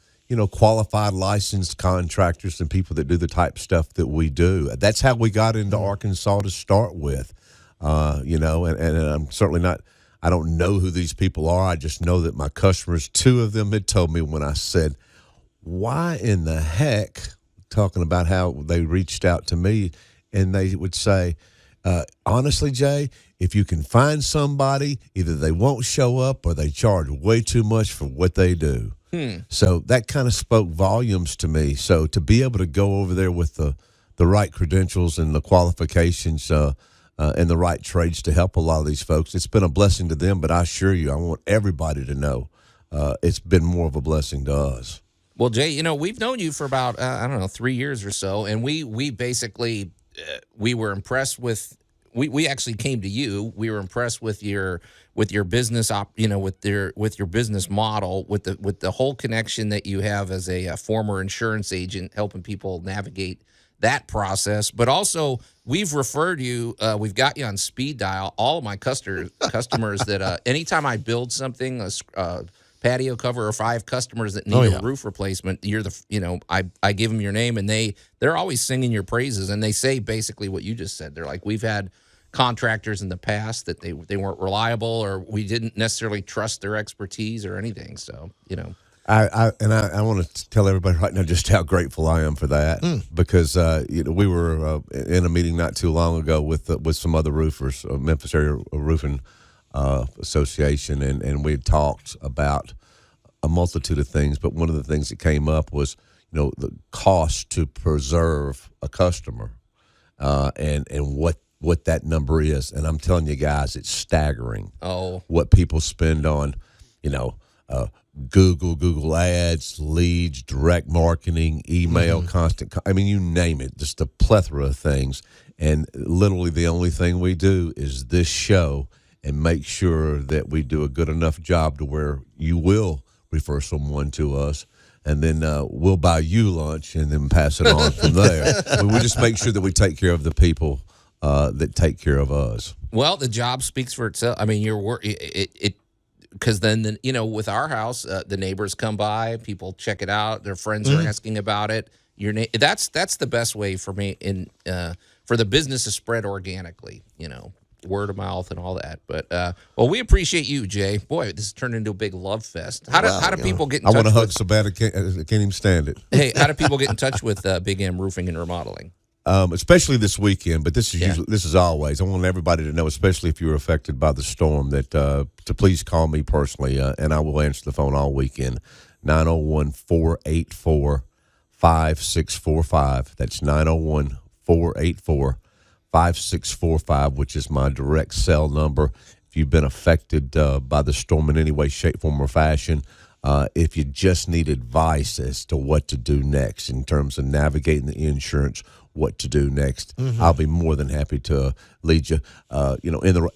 qualified licensed contractors and people that do the type of stuff that we do. That's how we got into Arkansas to start with, and I'm certainly not, I don't know who these people are. I just know that my customers, 2 of them had told me when I said, why in the heck, talking about how they reached out to me, and they would say, honestly, Jay, if you can find somebody, either they won't show up or they charge way too much for what they do. So that kind of spoke volumes to me. So to be able to go over there with the right credentials and the qualifications and the right trades to help a lot of these folks, it's been a blessing to them. But I assure you, I want everybody to know it's been more of a blessing to us. Well, Jay, we've known you for about, 3 years or so, and we basically, we were impressed with, we actually came to you. We were impressed with your business with your business model, with the whole connection that you have as a former insurance agent, helping people navigate that process. But also, we've referred you, we've got you on speed dial. All of my customers that anytime I build something, a patio cover, or 5 customers that need a roof replacement, you're I give them your name, and they're always singing your praises, and they say basically what you just said. They're like, we've had contractors in the past that they weren't reliable, or we didn't necessarily trust their expertise or anything. So, I want to tell everybody right now just how grateful I am for that, because we were in a meeting not too long ago with some other roofers, Memphis Area Roofing Association, and we had talked about a multitude of things. But one of the things that came up was the cost to preserve a customer, and what that number is. And I'm telling you guys, it's staggering. Oh, what people spend on, Google ads, leads, direct marketing, email, constant. I mean, you name it, just a plethora of things. And literally the only thing we do is this show and make sure that we do a good enough job to where you will refer someone to us. And then we'll buy you lunch and then pass it on from there. We just make sure that we take care of the people that take care of us. Well, the job speaks for itself. I mean, because then with our house, the neighbors come by, people check it out, their friends are asking about it. That's the best way for me for the business to spread organically. Word of mouth and all that. But we appreciate you, Jay. Boy, this has turned into a big love fest. How do people get in touch? I want to hug so bad I can't even stand it. Hey, how do people get in touch with Big M Roofing and Remodeling? Especially this weekend, but this is always. I want everybody to know, especially if you were affected by the storm, that to please call me personally, and I will answer the phone all weekend. 901-484-5645. That's 901-484-5645, which is my direct cell number. If you've been affected by the storm in any way, shape, form, or fashion, if you just need advice as to what to do next in terms of navigating the insurance, what to do next, I'll be more than happy to lead you, at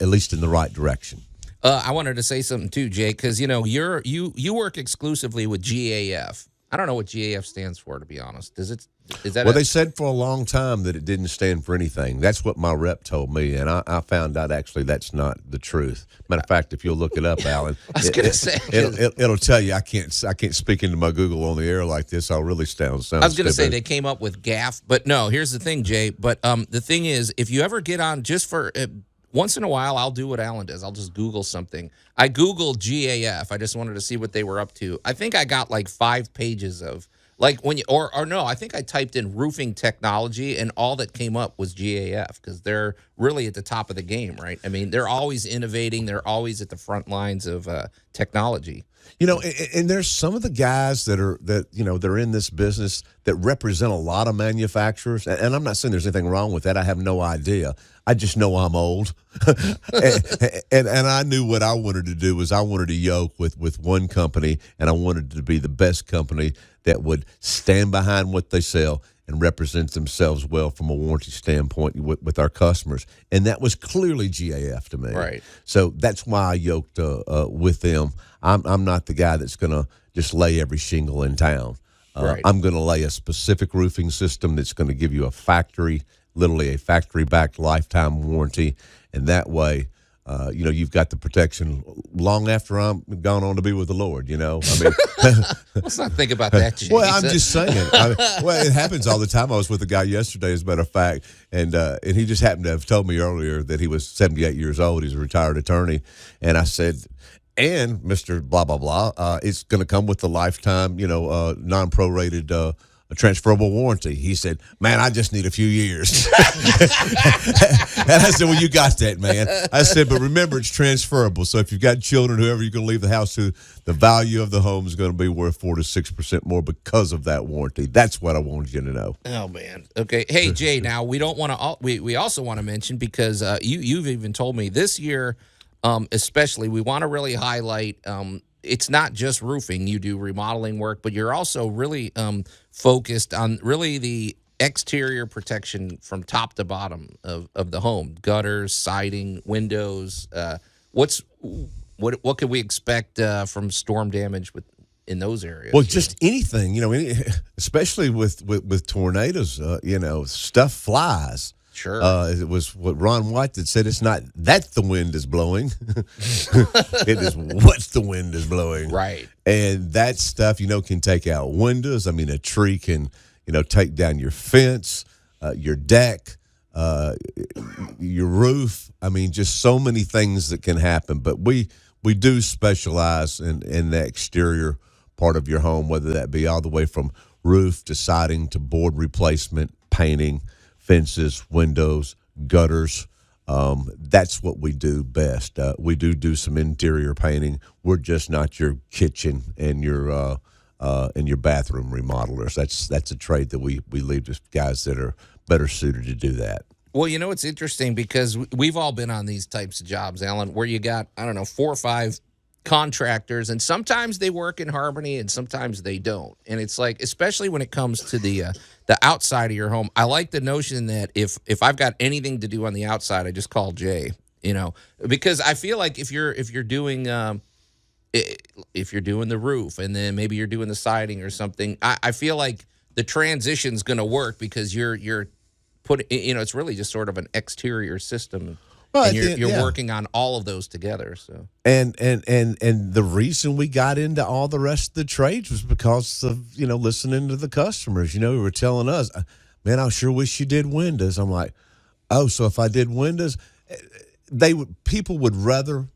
least in the right direction. I wanted to say something too, Jay, because you work exclusively with GAF. I don't know what GAF stands for, to be honest. Is that? Well, they said for a long time that it didn't stand for anything. That's what my rep told me, and I found out actually that's not the truth. Matter of fact, if you'll look it up, Alan, I was going to say it'll tell you. I can't speak into my Google on the air like this. I'll really sound. I was going to say they came up with GAF, but no. Here's the thing, Jay. But the thing is, if you ever get on, just for once in a while, I'll do what Alan does. I'll just Google something. I Googled GAF. I just wanted to see what they were up to. I think I got like 5 pages of I think I typed in roofing technology, and all that came up was GAF, because they're really at the top of the game, right? I mean, they're always innovating. They're always at the front lines of technology. And there's some of the guys they're in this business that represent a lot of manufacturers. And I'm not saying there's anything wrong with that. I have no idea. I just know I'm old. and I knew what I wanted to do was I wanted to yoke with one company, and I wanted to be the best company that would stand behind what they sell and represent themselves well from a warranty standpoint with our customers. And that was clearly GAF to me. Right. So that's why I yoked with them. I'm not the guy that's going to just lay every shingle in town. Right. I'm going to lay a specific roofing system that's going to give you literally a factory-backed lifetime warranty. And that way, you've got the protection long after I'm gone on to be with the Lord, I mean, let's not think about that, Jay. Well, I'm just saying. It happens all the time. I was with a guy yesterday, as a matter of fact, and he just happened to have told me earlier that he was 78 years old. He's a retired attorney. And I said, and Mr. Blah, blah, blah, it's going to come with the lifetime, non-prorated a transferable warranty. He said, man, I just need a few years. And I said, well, you got that, man. I said, but remember, it's transferable. So if you've got children, whoever you're going to leave the house to, the value of the home is going to be worth 4 to 6% more because of that warranty. That's what I wanted you to know. Oh, man. Okay. Hey, Jay, now we don't want to, we also want to mention, because you've even told me this year, especially, we want to really highlight, it's not just roofing. You do remodeling work, but you're also really focused on really the exterior protection from top to bottom of the home: gutters, siding, windows. What could we expect from storm damage in those areas? Well, just anything, especially with tornadoes. Stuff flies. Sure. It was what Ron White had said. It's not that the wind is blowing. It is what the wind is blowing. Right. And that stuff, can take out windows. I mean, a tree can, take down your fence, your deck. your roof. I mean, just so many things that can happen. But we do specialize in the exterior part of your home, whether that be all the way from roof to siding to board replacement, painting, fences, windows, gutters. That's what we do best. We do some interior painting. We're just not your kitchen and your bathroom remodelers. That's a trade that we leave to guys that are better suited to do that. Well, you know, it's interesting because we've all been on these types of jobs, Alan, where you got, I don't know, 4 or 5 contractors, and sometimes they work in harmony and sometimes they don't. And it's like, especially when it comes to the outside of your home, I like the notion that if I've got anything to do on the outside, I just call Jay, you know, because I feel like if you're doing if you're doing the roof and then maybe you're doing the siding or something, I feel like the transition's going to work because you're putting, you know, it's really just sort of an exterior system. Well, and you're working on all of those together. So and the reason we got into all the rest of the trades was because of, you know, listening to the customers. You know, who were telling us, man, I sure wish you did windows. I'm like, oh, so if I did windows, people would rather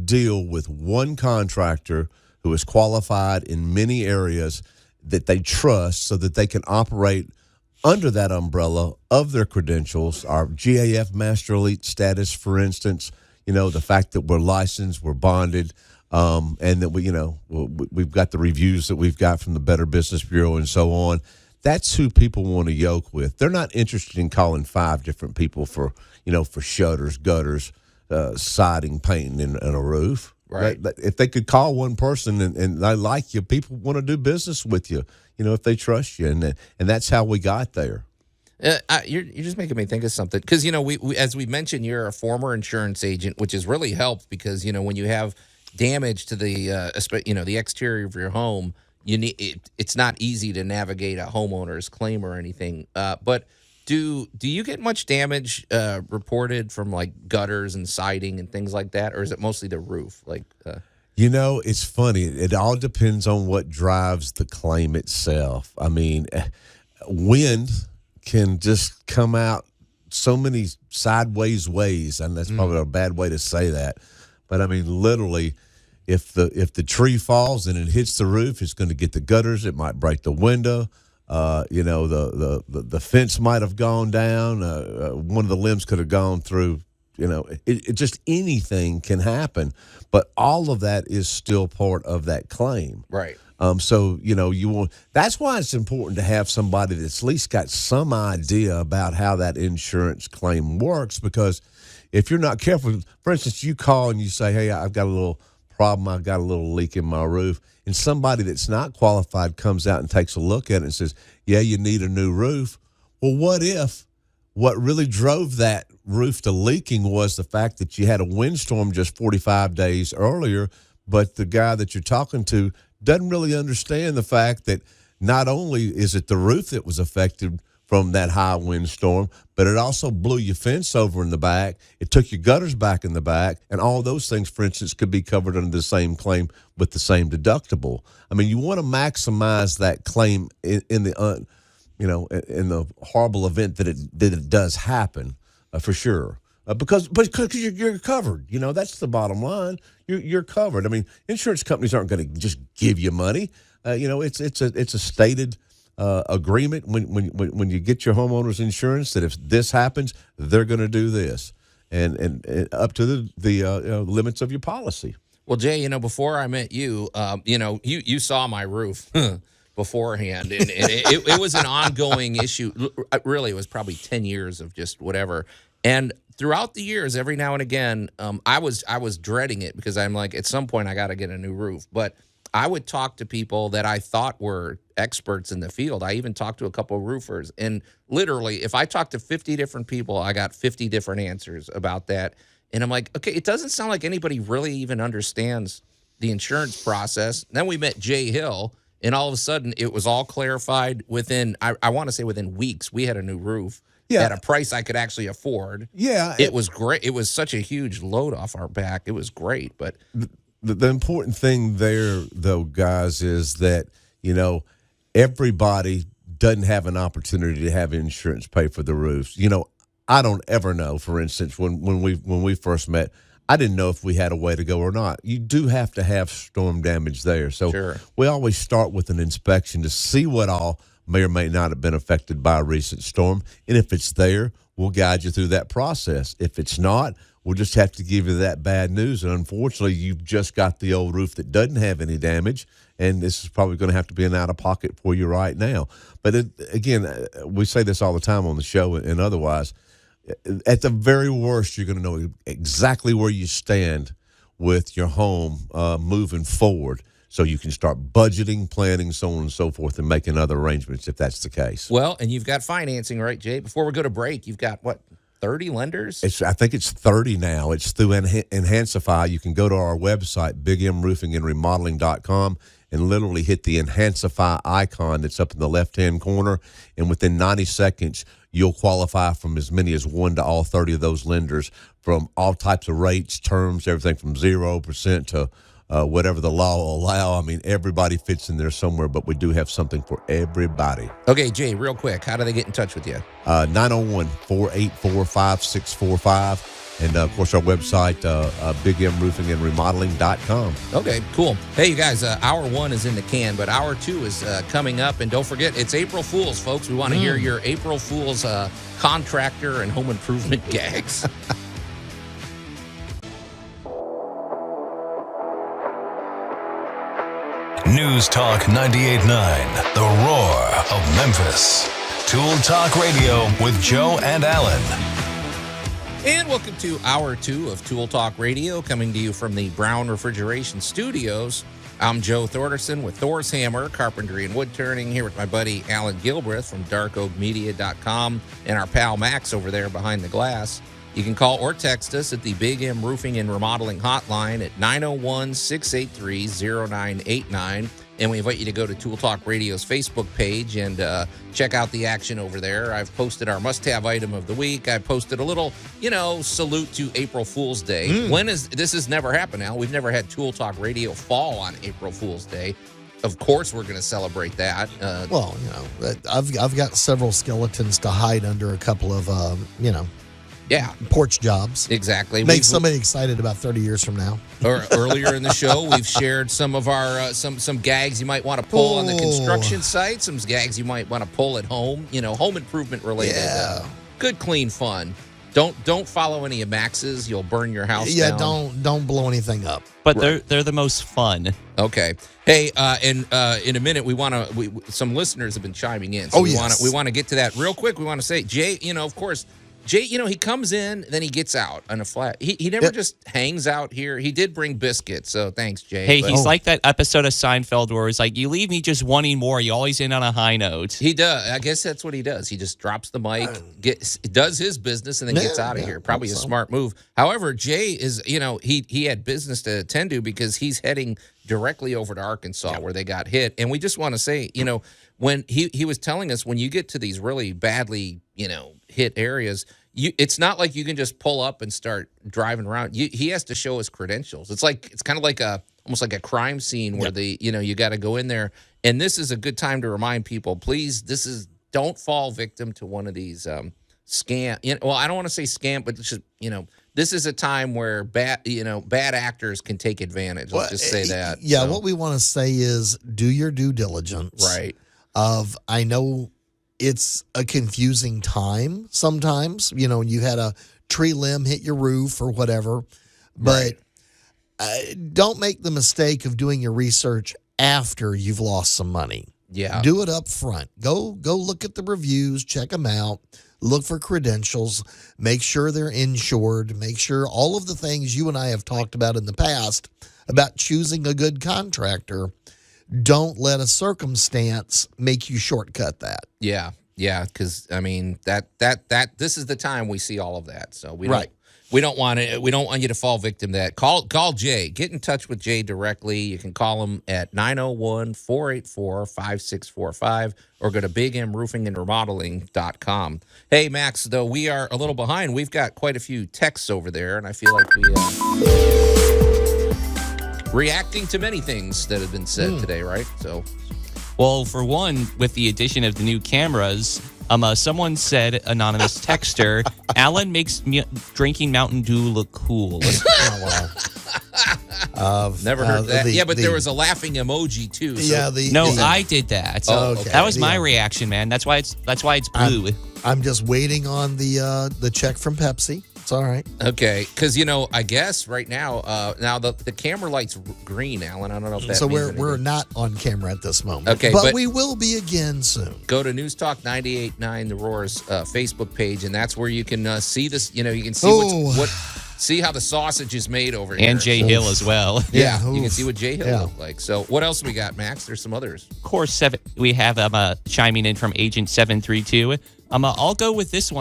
deal with one contractor who is qualified in many areas that they trust so that they can operate under that umbrella of their credentials, our GAF Master Elite status, for instance, you know, the fact that we're licensed, we're bonded, and that we've got the reviews that we've got from the Better Business Bureau and so on. That's who people want to yoke with. They're not interested in calling 5 different people for shutters, gutters, siding, painting, and a roof. Right. If they could call one person and they like you, people want to do business with you. You know, if they trust you, and that's how we got there. You're just making me think of something because, you know, we as we mentioned, you're a former insurance agent, which has really helped because, you know, when you have damage to the exterior of your home, it's not easy to navigate a homeowner's claim or anything. But do you get much damage reported from like gutters and siding and things like that, or is it mostly the roof? You know, it's funny. It all depends on what drives the claim itself. I mean, wind can just come out so many sideways ways, and that's probably a bad way to say that. But I mean, literally, if the tree falls and it hits the roof, it's going to get the gutters. It might break the window. You know, the fence might have gone down. One of the limbs could have gone through. You know, it just anything can happen, but all of that is still part of that claim. Right. So, you know, that's why it's important to have somebody that's at least got some idea about how that insurance claim works, because if you're not careful, for instance, you call and you say, hey, I've got a little problem. I've got a little leak in my roof. And somebody that's not qualified comes out and takes a look at it and says, yeah, you need a new roof. Well, what if what really drove that roof to leaking was the fact that you had a windstorm just 45 days earlier, but the guy that you're talking to doesn't really understand the fact that not only is it the roof that was affected from that high windstorm, but it also blew your fence over in the back. It took your gutters back in the back, and all those things, for instance, could be covered under the same claim with the same deductible. I mean, you want to maximize that claim in the horrible event that it does happen, for sure. Because you're covered. You know, that's the bottom line. You're covered. I mean, insurance companies aren't going to just give you money. It's a stated agreement when you get your homeowner's insurance that if this happens, they're going to do this, and up to the limits of your policy. Well, Jay, you know, before I met you, you saw my roof beforehand, and it was an ongoing issue. Really, it was probably 10 years of just whatever. And throughout the years, every now and again, I was dreading it because I'm like, at some point, I got to get a new roof. But I would talk to people that I thought were experts in the field. I even talked to a couple of roofers. And literally, if I talked to 50 different people, I got 50 different answers about that. And I'm like, okay, it doesn't sound like anybody really even understands the insurance process. Then we met Jay Hill, and all of a sudden, it was all clarified within, I want to say within weeks, we had a new roof. Yeah. At a price I could actually afford. Yeah. It was great. It was such a huge load off our back. It was great. But the important thing there, though, guys, is that, you know, everybody doesn't have an opportunity to have insurance pay for the roofs. You know, I don't ever know. For instance, when we first met, I didn't know if we had a way to go or not. You do have to have storm damage there, so we always start with an inspection to see what all may or may not have been affected by a recent storm, and if it's there, we'll guide you through that process. If it's not, we'll just have to give you that bad news, and unfortunately, you've just got the old roof that doesn't have any damage, and this is probably going to have to be an out-of-pocket for you right now. But again, we say this all the time on the show and otherwise. At the very worst, you're going to know exactly where you stand with your home moving forward, so you can start budgeting, planning, so on and so forth, and making other arrangements if that's the case. Well, and you've got financing, right, Jay? Before we go to break, you've got, 30 lenders? I think it's 30 now. It's through Enhancify. You can go to our website, bigmroofingandremodeling.com, and literally hit the Enhancify icon that's up in the left-hand corner, and within 90 seconds, you'll qualify from as many as 1 to all 30 of those lenders from all types of rates, terms, everything from 0% to whatever the law will allow. I mean, everybody fits in there somewhere, but we do have something for everybody. Okay, Jay, real quick, how do they get in touch with you? 901-484-5645. And, of course, our website, bigmroofingandremodeling.com. Okay, cool. Hey, you guys, hour 1 is in the can, but hour 2 is coming up. And don't forget, it's April Fool's, folks. We want to hear your April Fool's contractor and home improvement gags. News Talk 98.9, The Roar of Memphis. Tool Talk Radio with Joe and Allan. And welcome to Hour 2 of Tool Talk Radio, coming to you from the Brown Refrigeration Studios. I'm Joe Thorderson with Thor's Hammer, Carpentry and Wood Turning, here with my buddy Alan Gilbreth from darkoakmedia.com and our pal Max over there behind the glass. You can call or text us at the Big M Roofing and Remodeling Hotline at 901-683-0989. And we invite you to go to Tool Talk Radio's Facebook page and check out the action over there. I've posted our must-have item of the week. I posted a little, salute to April Fool's Day. This has never happened now. We've never had Tool Talk Radio fall on April Fool's Day. Of course, we're going to celebrate that. I've got several skeletons to hide under a couple of, porch jobs. Exactly. Make somebody excited about 30 years from now. Or earlier in the show, we've shared some of our some gags you might want to pull on the construction site, some gags you might want to pull at home. Home improvement related. Yeah. Good, clean fun. Don't follow any of Max's. You'll burn your house down. Yeah, don't blow anything up. But they're the most fun. Okay. Hey, in a minute, some listeners have been chiming in. So we want to get to that real quick. We want to say, Jay, of course. Jay, he comes in, then he gets out on a flat. He never just hangs out here. He did bring biscuits, so thanks, Jay. Hey, he's like that episode of Seinfeld where it's like, you leave me just wanting more. You always end on a high note. He does. I guess that's what he does. He just drops the mic, does his business, and then gets out of here. Probably a smart move. However, Jay is, he had business to attend to because he's heading directly over to Arkansas where they got hit. And we just want to say, when he was telling us, when you get to these really badly, hit areas, it's not like you can just pull up and start driving around. He has to show his credentials. It's kind of like almost like a crime scene where you got to go in there. And this is a good time to remind people, please, don't fall victim to one of these scam. Well, I don't want to say scam, but it's just, this is a time where bad actors can take advantage. Let's just say that. Yeah. So. What we want to say is do your due diligence. Right. I know it's a confusing time sometimes, you had a tree limb hit your roof or whatever, but don't make the mistake of doing your research after you've lost some money. Yeah. Do it up front. Go look at the reviews, check them out, look for credentials, make sure they're insured, make sure all of the things you and I have talked about in the past about choosing a good contractor. Don't let a circumstance make you shortcut that. Yeah, because that this is the time we see all of that. So we don't want you to fall victim to that. Call Jay. Get in touch with Jay directly. You can call him at 901-484-5645 or go to bigmroofingandremodeling.com. Hey, Max, though we are a little behind, we've got quite a few texts over there, and I feel like we reacting to many things that have been said today, right? So, well, for one, with the addition of the new cameras, Someone said, anonymous texter, Alan makes drinking Mountain Dew look cool. Oh, wow. Never heard that. But there was a laughing emoji too. So. Yeah, I did that. Oh, okay. That was my reaction, man. That's why it's blue. I'm just waiting on the check from Pepsi. It's all right. Okay, because I guess right now, the camera light's green, Alan. I don't know if that. So means we're not on camera at this moment. Okay, but we will be again soon. Go to News Talk 98.9 The Roar's Facebook page, and that's where you can see this. You can see see how the sausage is made over here. And Jay Hill as well. Yeah, you can see what Jay Hill looked like. So what else we got, Max? There's some others. Of course, we have chiming in from Agent 732. I'll go with this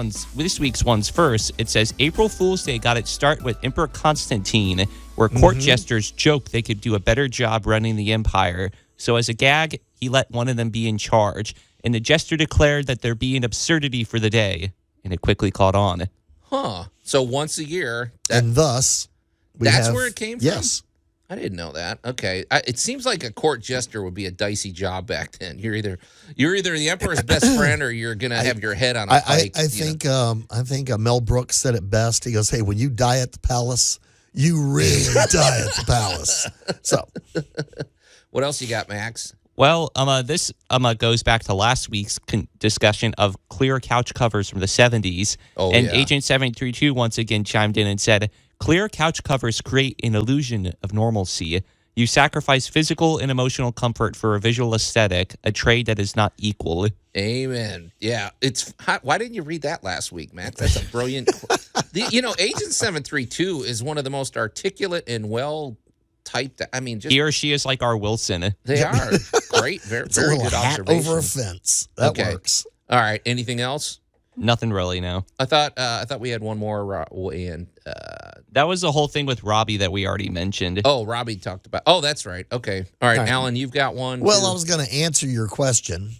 week's ones first. It says April Fool's Day got its start with Emperor Constantine, where court jesters joked they could do a better job running the empire. So as a gag, he let one of them be in charge, and the jester declared that there'd be an absurdity for the day, and it quickly caught on. Huh. So once a year. And thus, that's where it came from? Yes. I didn't know that. Okay. It seems like a court jester would be a dicey job back then. You're either the emperor's best friend or you're going to have your head on a pike. I think Mel Brooks said it best. He goes, "Hey, when you die at the palace, you really die at the palace." So, what else you got, Max? Well, this goes back to last week's discussion of clear couch covers from the 70s. Agent 732 once again chimed in and said, clear couch covers create an illusion of normalcy. You sacrifice physical and emotional comfort for a visual aesthetic, a trade that is not equal. Amen. Yeah, it's hot. Why didn't you read that last week, Max? That's a brilliant. Agent 732 is one of the most articulate and well typed. I mean, just he or she is like our Wilson. They are great. Very, it's very a good hat observation. over a fence. That works. All right. Anything else? Nothing really. No. I thought we had one more in. That was the whole thing with Robbie that we already mentioned. Oh, Robbie talked about. Oh, that's right. Okay. All right, Alan, you've got one. Well, I was going to answer your question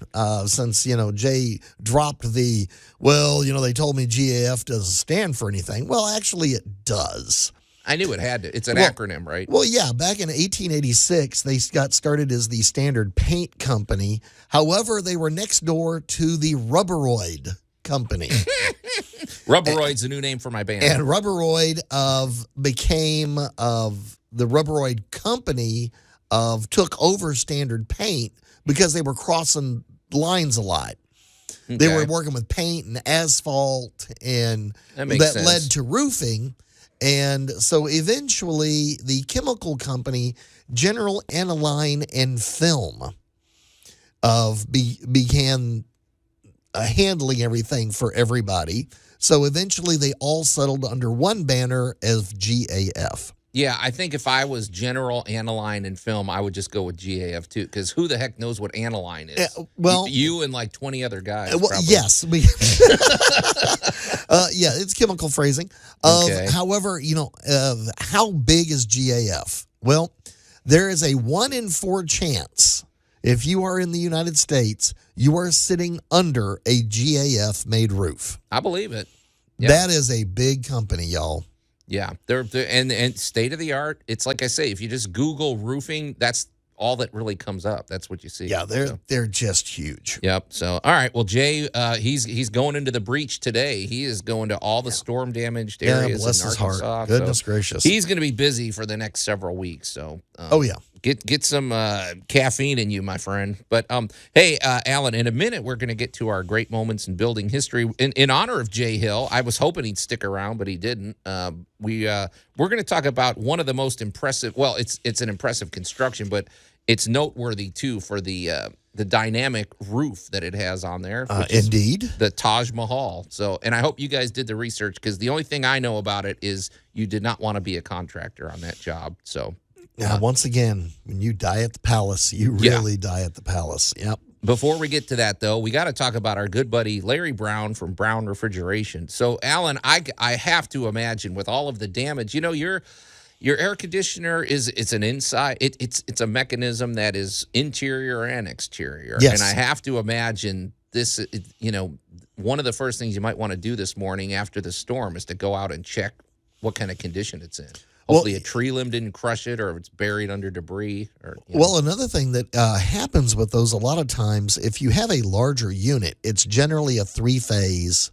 since Jay dropped the. Well, they told me GAF doesn't stand for anything. Well, actually, it does. I knew it had to. It's an acronym, right? Well, yeah. Back in 1886, they got started as the Standard Paint Company. However, they were next door to the Rubberoid Company. Rubberoid's a new name for my band. And Rubberoid became the Rubberoid Company took over Standard Paint because they were crossing lines a lot. Okay. They were working with paint and asphalt, and that led to roofing. And so eventually the chemical company, General Aniline and Film, began handling everything for everybody. So eventually they all settled under one banner as GAF. Yeah, I think if I was General Aniline and Film, I would just go with GAF too, because who the heck knows what aniline is? You and like 20 other guys. Yes. It's chemical phrasing. However, how big is GAF? Well, there is a 1 in 4 chance. If you are in the United States, you are sitting under a GAF-made roof. I believe it. Yeah. That is a big company, y'all. Yeah, they're and state of the art. It's like I say, if you just Google roofing, that's all that really comes up. That's what you see. Yeah, they're just huge. Yep. So, all right. Well, Jay, he's going into the breach today. He is going to all the storm damaged areas bless in his Arkansas. heart. Goodness gracious. He's going to be busy for the next several weeks. So, get some caffeine in you, my friend. But hey, Alan, in a minute we're going to get to our great moments in building history in honor of Jay Hill. I was hoping he'd stick around, but he didn't. We're going to talk about one of the most impressive. Well, it's an impressive construction, but it's noteworthy too for the dynamic roof that it has on there. Indeed, the Taj Mahal. So, and I hope you guys did the research, because the only thing I know about it is you did not want to be a contractor on that job. So. Now, once again, when you die at the palace, you really die at the palace. Yep. Before we get to that, though, we got to talk about our good buddy Larry Brown from Brown Refrigeration. So, Alan, I have to imagine with all of the damage, your air conditioner it's an inside. It's a mechanism that is interior and exterior. Yes. And I have to imagine this. One of the first things you might want to do this morning after the storm is to go out and check what kind of condition it's in. Hopefully a tree limb didn't crush it, or it's buried under debris. Well, another thing that happens with those a lot of times, if you have a larger unit, it's generally a 3-phase,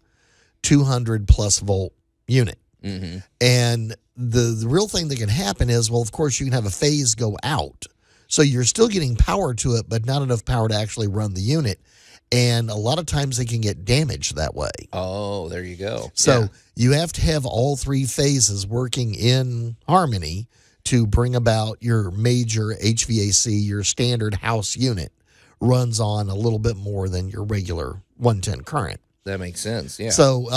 200-plus volt unit. Mm-hmm. And the real thing that can happen is, well, of course, you can have a phase go out. So you're still getting power to it, but not enough power to actually run the unit. And a lot of times they can get damaged that way. Oh, there you go. So you have to have all 3 phases working in harmony to bring about your major HVAC, your standard house unit runs on a little bit more than your regular 110 current. That makes sense, yeah. So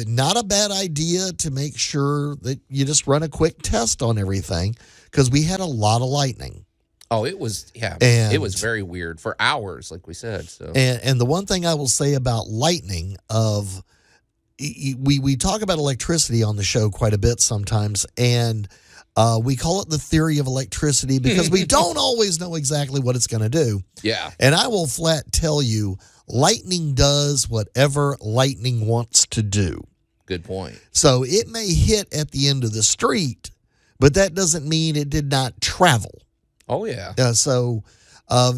not a bad idea to make sure that you just run a quick test on everything, because we had a lot of lightning. Oh, it was, it was very weird for hours, like we said. So, and the one thing I will say about lightning, we talk about electricity on the show quite a bit sometimes, and we call it the theory of electricity because we don't always know exactly what it's going to do. Yeah. And I will flat tell you, lightning does whatever lightning wants to do. Good point. So it may hit at the end of the street, but that doesn't mean it did not travel. Oh, yeah. So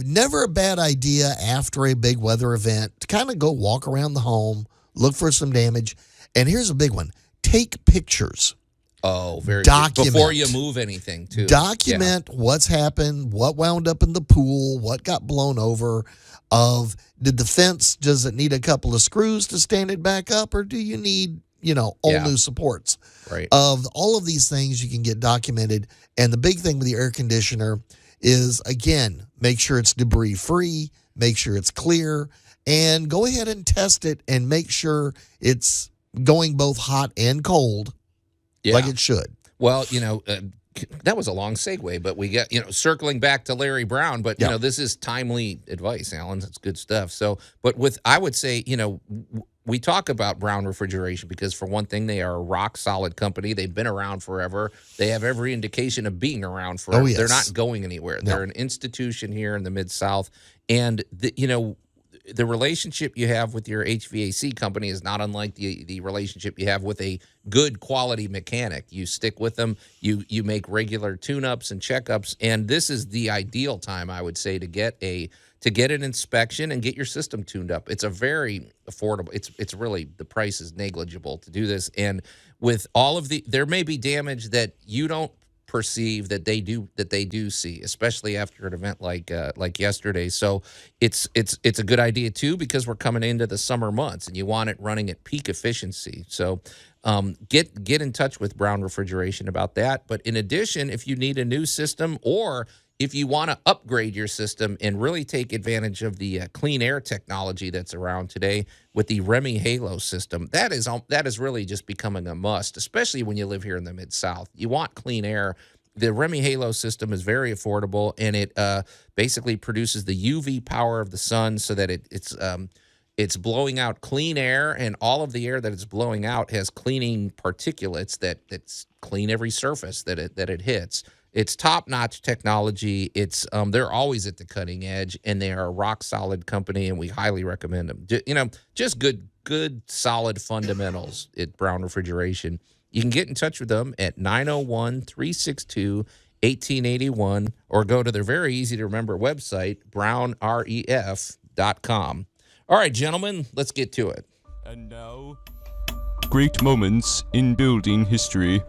never a bad idea after a big weather event to kind of go walk around the home, look for some damage. And here's a big one. Take pictures. Oh, very Document. good. Before you move anything, too. Document what's happened, what wound up in the pool, what got blown over. Did the fence, does it need a couple of screws to stand it back up, or do you need, all new supports? Right. Of all of these things you can get documented. And the big thing with the air conditioner is, again, make sure it's debris free, make sure it's clear, and go ahead and test it and make sure it's going both hot and cold like it should. Well, that was a long segue, but we get, circling back to Larry Brown, but, this is timely advice, Alan. That's good stuff. So, but I would say, we talk about Brown Refrigeration because, for one thing, they are a rock-solid company. They've been around forever. They have every indication of being around forever. Oh, yes. They're not going anywhere. No. They're an institution here in the Mid-South. And, the relationship you have with your HVAC company is not unlike the relationship you have with a good quality mechanic. You stick with them. You make regular tune-ups and checkups. And this is the ideal time, I would say, to get an inspection and get your system tuned up. It's a very affordable. It's really, the price is negligible to do this. And with all of there may be damage that you don't perceive that they do see, especially after an event like yesterday. So it's a good idea too, because we're coming into the summer months and you want it running at peak efficiency. So get in touch with Brown Refrigeration about that. But in addition, if you need a new system, or if you want to upgrade your system and really take advantage of the clean air technology that's around today with the Remy Halo system, that is really just becoming a must, especially when you live here in the Mid-South. You want clean air. The Remy Halo system is very affordable, and it basically produces the UV power of the sun so that it's blowing out clean air, and all of the air that it's blowing out has cleaning particulates that's clean every surface that it hits. It's top-notch technology. It's they're always at the cutting edge, and they are a rock-solid company, and we highly recommend them. Just good, solid fundamentals at Brown Refrigeration. You can get in touch with them at 901-362-1881, or go to their very easy-to-remember website, brownref.com. All right, gentlemen, let's get to it. And now, great moments in building history.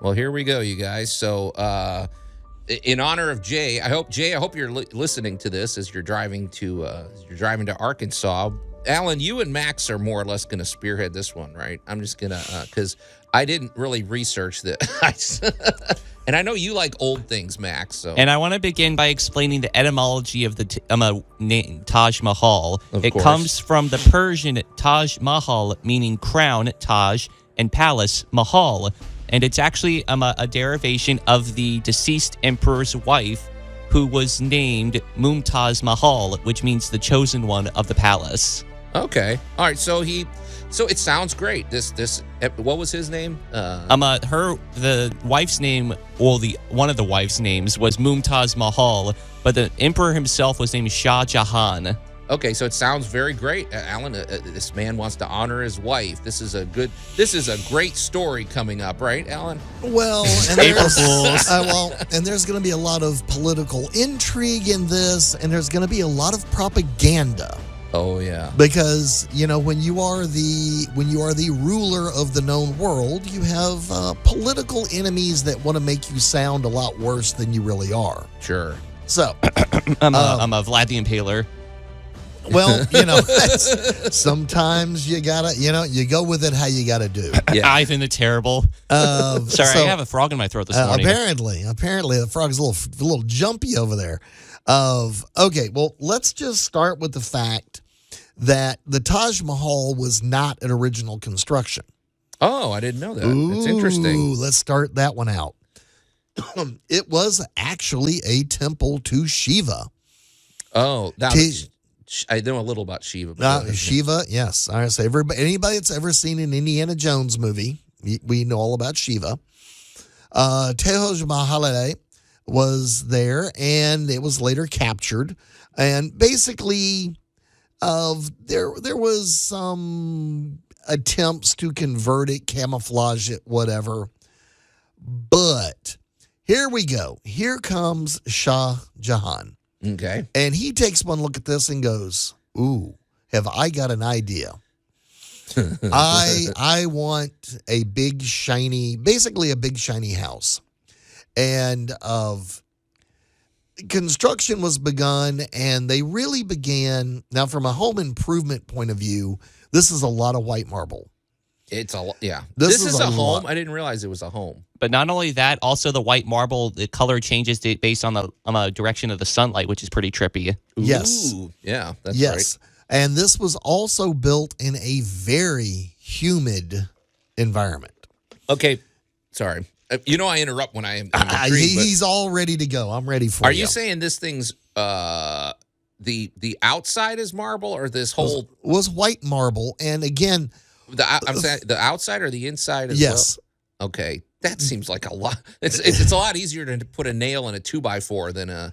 Well, here we go, you guys. So, in honor of Jay, I hope you're listening to this as you're driving to Arkansas. Alan, you and Max are more or less going to spearhead this one, right? I'm just going to, because I didn't really research this. And I know you like old things, Max. So. And I want to begin by explaining the etymology of the name Taj Mahal. It course. comes from the Persian Taj Mahal, meaning crown, Taj, and palace, Mahal. And it's actually a derivation of the deceased emperor's wife, who was named Mumtaz Mahal, which means the chosen one of the palace. Okay. All right. So it sounds great. This what was his name? The wife's name, one of the wife's names was Mumtaz Mahal, but the emperor himself was named Shah Jahan. Okay, so it sounds very great, Alan. This man wants to honor his wife. This is a great story coming up, right, Alan? Well, and there's going to be a lot of political intrigue in this, and there's going to be a lot of propaganda. Oh yeah. Because, when you are the ruler of the known world, you have political enemies that want to make you sound a lot worse than you really are. Sure. So, I'm a Vlad the Impaler. Well, sometimes you gotta, you go with it how you gotta do. Yeah. Ivan the Terrible. Sorry, I have a frog in my throat this morning. Apparently, the frog's a little jumpy over there. Okay, well, let's just start with the fact that the Taj Mahal was not an original construction. Oh, I didn't know that. That's interesting. Let's start that one out. It was actually a temple to Shiva. Oh, I know a little about Shiva. Shiva, yes. I say anybody that's ever seen an Indiana Jones movie, we know all about Shiva. Taj Mahal was there, and it was later captured. And basically, there was some attempts to convert it, camouflage it, whatever. But here we go. Here comes Shah Jahan. Okay. And he takes one look at this and goes, ooh, have I got an idea? I want a big shiny house. And construction was begun, and they really began. Now, from a home improvement point of view, this is a lot of white marble. It's a yeah. This is a home. I didn't realize it was a home. But not only that, also the white marble, the color changes based on the direction of the sunlight, which is pretty trippy. Yes. Ooh, yeah, that's right. And this was also built in a very humid environment. Okay, sorry. I interrupt when I'm intrigued, he's all ready to go. I'm ready for you. Are you saying this thing's the outside is marble, or this whole was white marble? And again, I'm saying the outside or the inside as yes. well? Okay. That seems like a lot. It's a lot easier to put a nail in a 2x4 than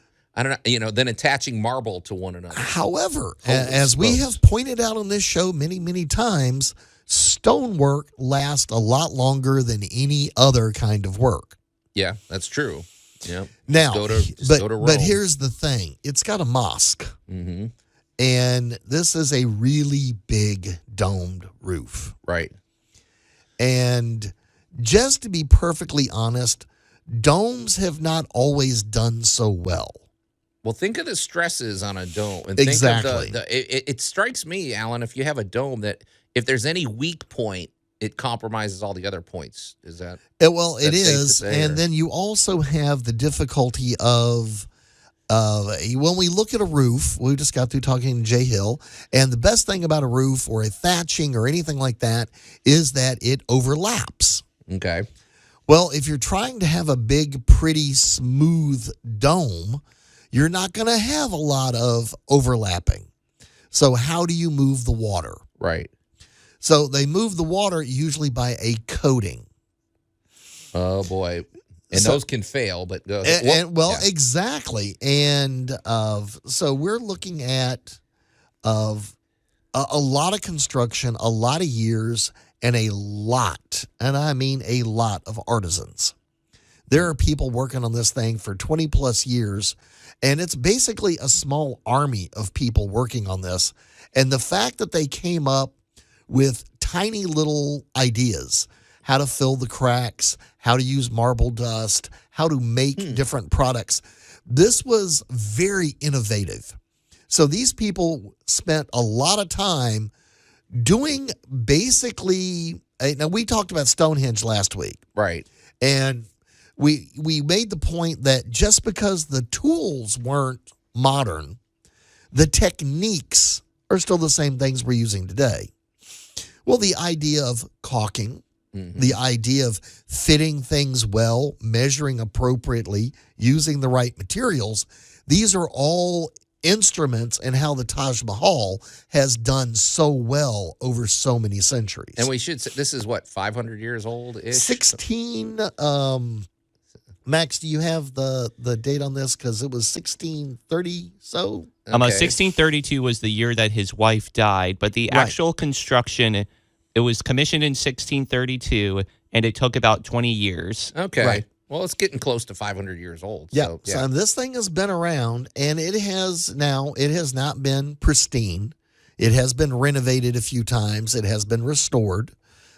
than attaching marble to one another. However, as we have pointed out on this show many, many times, stonework lasts a lot longer than any other kind of work. Yeah, that's true. Yeah. Now, go to Rome. But here's the thing: it's got a mosque, and this is a really big domed roof, right? And just to be perfectly honest, domes have not always done so well. Well, think of the stresses on a dome. And exactly. Think of it strikes me, Alan, if you have a dome, that if there's any weak point, it compromises all the other points. Is that? Well, it is. And then you also have the difficulty of when we look at a roof, we just got through talking to Jay Hill, and the best thing about a roof or a thatching or anything like that is that it overlaps. Okay. Well, if you're trying to have a big, pretty, smooth dome, you're not going to have a lot of overlapping. So how do you move the water? Right. So they move the water usually by a coating. Oh, boy. And those can fail, but exactly. And so we're looking at a lot of construction, a lot of years, and and I mean a lot of artisans. There are people working on this thing for 20 plus years, and it's basically a small army of people working on this. And the fact that they came up with tiny little ideas, how to fill the cracks, how to use marble dust, how to make different products, this was very innovative. So these people spent a lot of time doing basically, now we talked about Stonehenge last week. Right. And we made the point that just because the tools weren't modern, the techniques are still the same things we're using today. Well, the idea of caulking, the idea of fitting things well, measuring appropriately, using the right materials, these are all instruments in how the Taj Mahal has done so well over so many centuries. And we should say, this is what, 500 years old-ish? Max, do you have the date on this? Because it was 1630 so. 1632 was the year that his wife died, but the actual construction, it was commissioned in 1632, and it took about 20 years. Okay. Right. Well, it's getting close to 500 years old. Yeah. So, So this thing has been around, and it has not been pristine. It has been renovated a few times. It has been restored.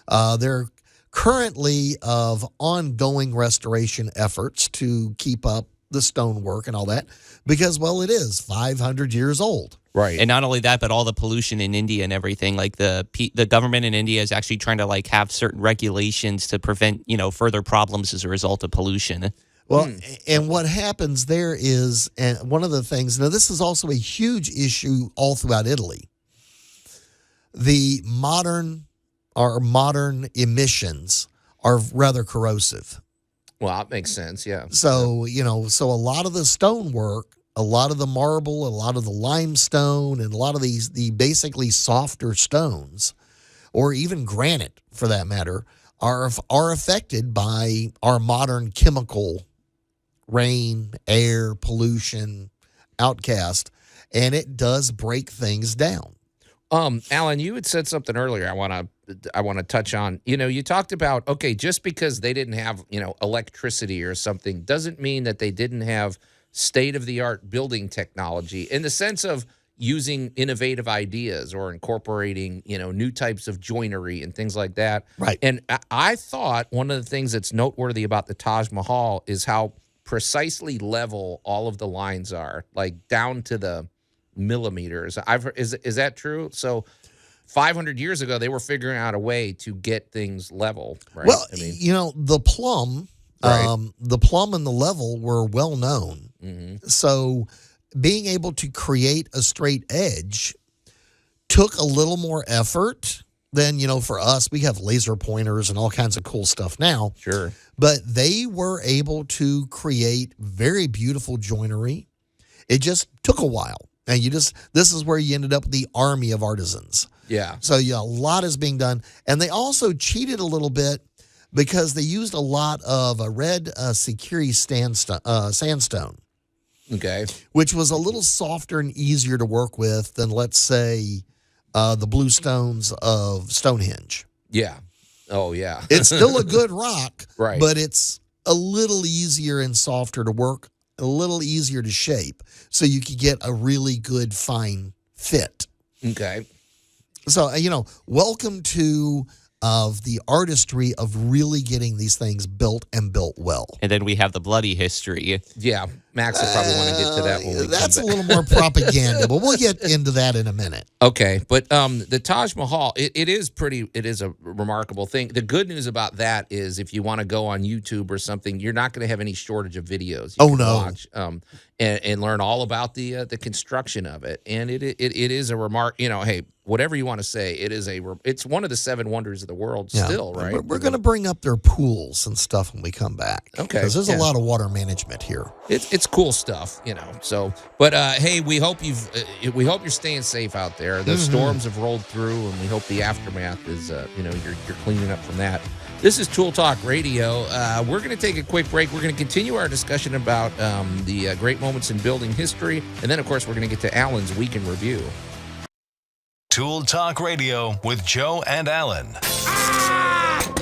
They're currently of ongoing restoration efforts to keep up the stonework and all that because, well, it is 500 years old. Right. And not only that, but all the pollution in India and everything. Like the government in India is actually trying to like have certain regulations to prevent, further problems as a result of pollution. Well, and what happens there is, and one of the things, now this is also a huge issue all throughout Italy. The modern emissions are rather corrosive. Well, that makes sense, yeah. So, so a lot of the stonework, a lot of the marble, a lot of the limestone, and a lot of the basically softer stones, or even granite for that matter, are affected by our modern chemical rain, air, pollution, outcast, and it does break things down. Alan, you had said something earlier I want to touch on. You talked about, okay, just because they didn't have, electricity or something doesn't mean that they didn't have state-of-the-art building technology in the sense of using innovative ideas or incorporating, new types of joinery and things like that. Right. And I thought one of the things that's noteworthy about the Taj Mahal is how precisely level all of the lines are, like down to the millimeters. I've heard, is that true? So 500 years ago, they were figuring out a way to get things level, right? Well, the plumb, the plumb and the level were well known. Mm-hmm. So being able to create a straight edge took a little more effort than, for us. We have laser pointers and all kinds of cool stuff now. Sure. But they were able to create very beautiful joinery. It just took a while. And this is where you ended up with the army of artisans. Yeah. So a lot is being done. And they also cheated a little bit because they used a lot of a red Sikiri sandstone. Okay. Which was a little softer and easier to work with than, let's say, the blue stones of Stonehenge. Yeah. Oh, yeah. It's still a good rock, right? But it's a little easier and softer to work, a little easier to shape, so you could get a really good fine fit. Okay. So, welcome to the artistry of really getting these things built and built well. And then we have the bloody history. Yeah, Max will probably want to get to that when we that's come a back. little more propaganda, but we'll get into that in a minute. Okay, but the Taj Mahal, it is a remarkable thing. The good news about that is if you want to go on YouTube or something, you're not going to have any shortage of videos you can watch and learn all about the construction of it. And it is a remark. Hey, whatever you want to say, it's one of the seven wonders of the world still, right? We're going to bring up their pools and stuff when we come back. Okay, because there's a lot of water management here. It's cool stuff, So, but hey, we hope you're staying safe out there. The storms have rolled through, and we hope the aftermath is, you're cleaning up from that. This is Tool Talk Radio. We're going to take a quick break. We're going to continue our discussion about the great moments in building history, and then, of course, we're going to get to Alan's Week in Review. Tool Talk Radio with Joe and Allan.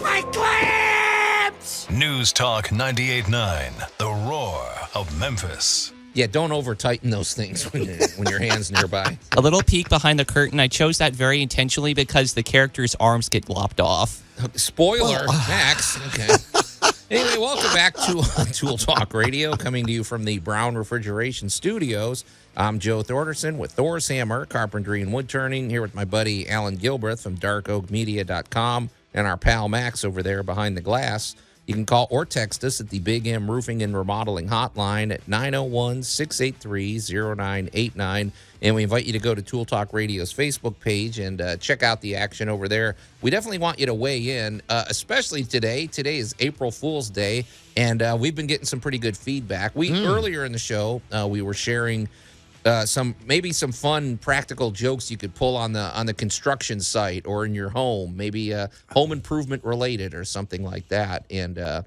My clamps! News Talk 98.9, the roar of Memphis. Yeah, don't over-tighten those things when your hand's nearby. A little peek behind the curtain. I chose that very intentionally because the character's arms get lopped off. Spoiler, Max. Okay. Anyway, welcome back to Tool Talk Radio, coming to you from the Brown Refrigeration Studios. I'm Joe Thorderson with Thor's Hammer, Carpentry and Wood Turning, here with my buddy Alan Gilbreth from darkoakmedia.com and our pal Max over there behind the glass. You can call or text us at the Big M Roofing and Remodeling Hotline at 901-683-0989. And we invite you to go to Tool Talk Radio's Facebook page and check out the action over there. We definitely want you to weigh in, especially today. Today is April Fool's Day, and we've been getting some pretty good feedback. Earlier in the show, we were sharing some fun practical jokes you could pull on the construction site or in your home, maybe home improvement related or something like that. And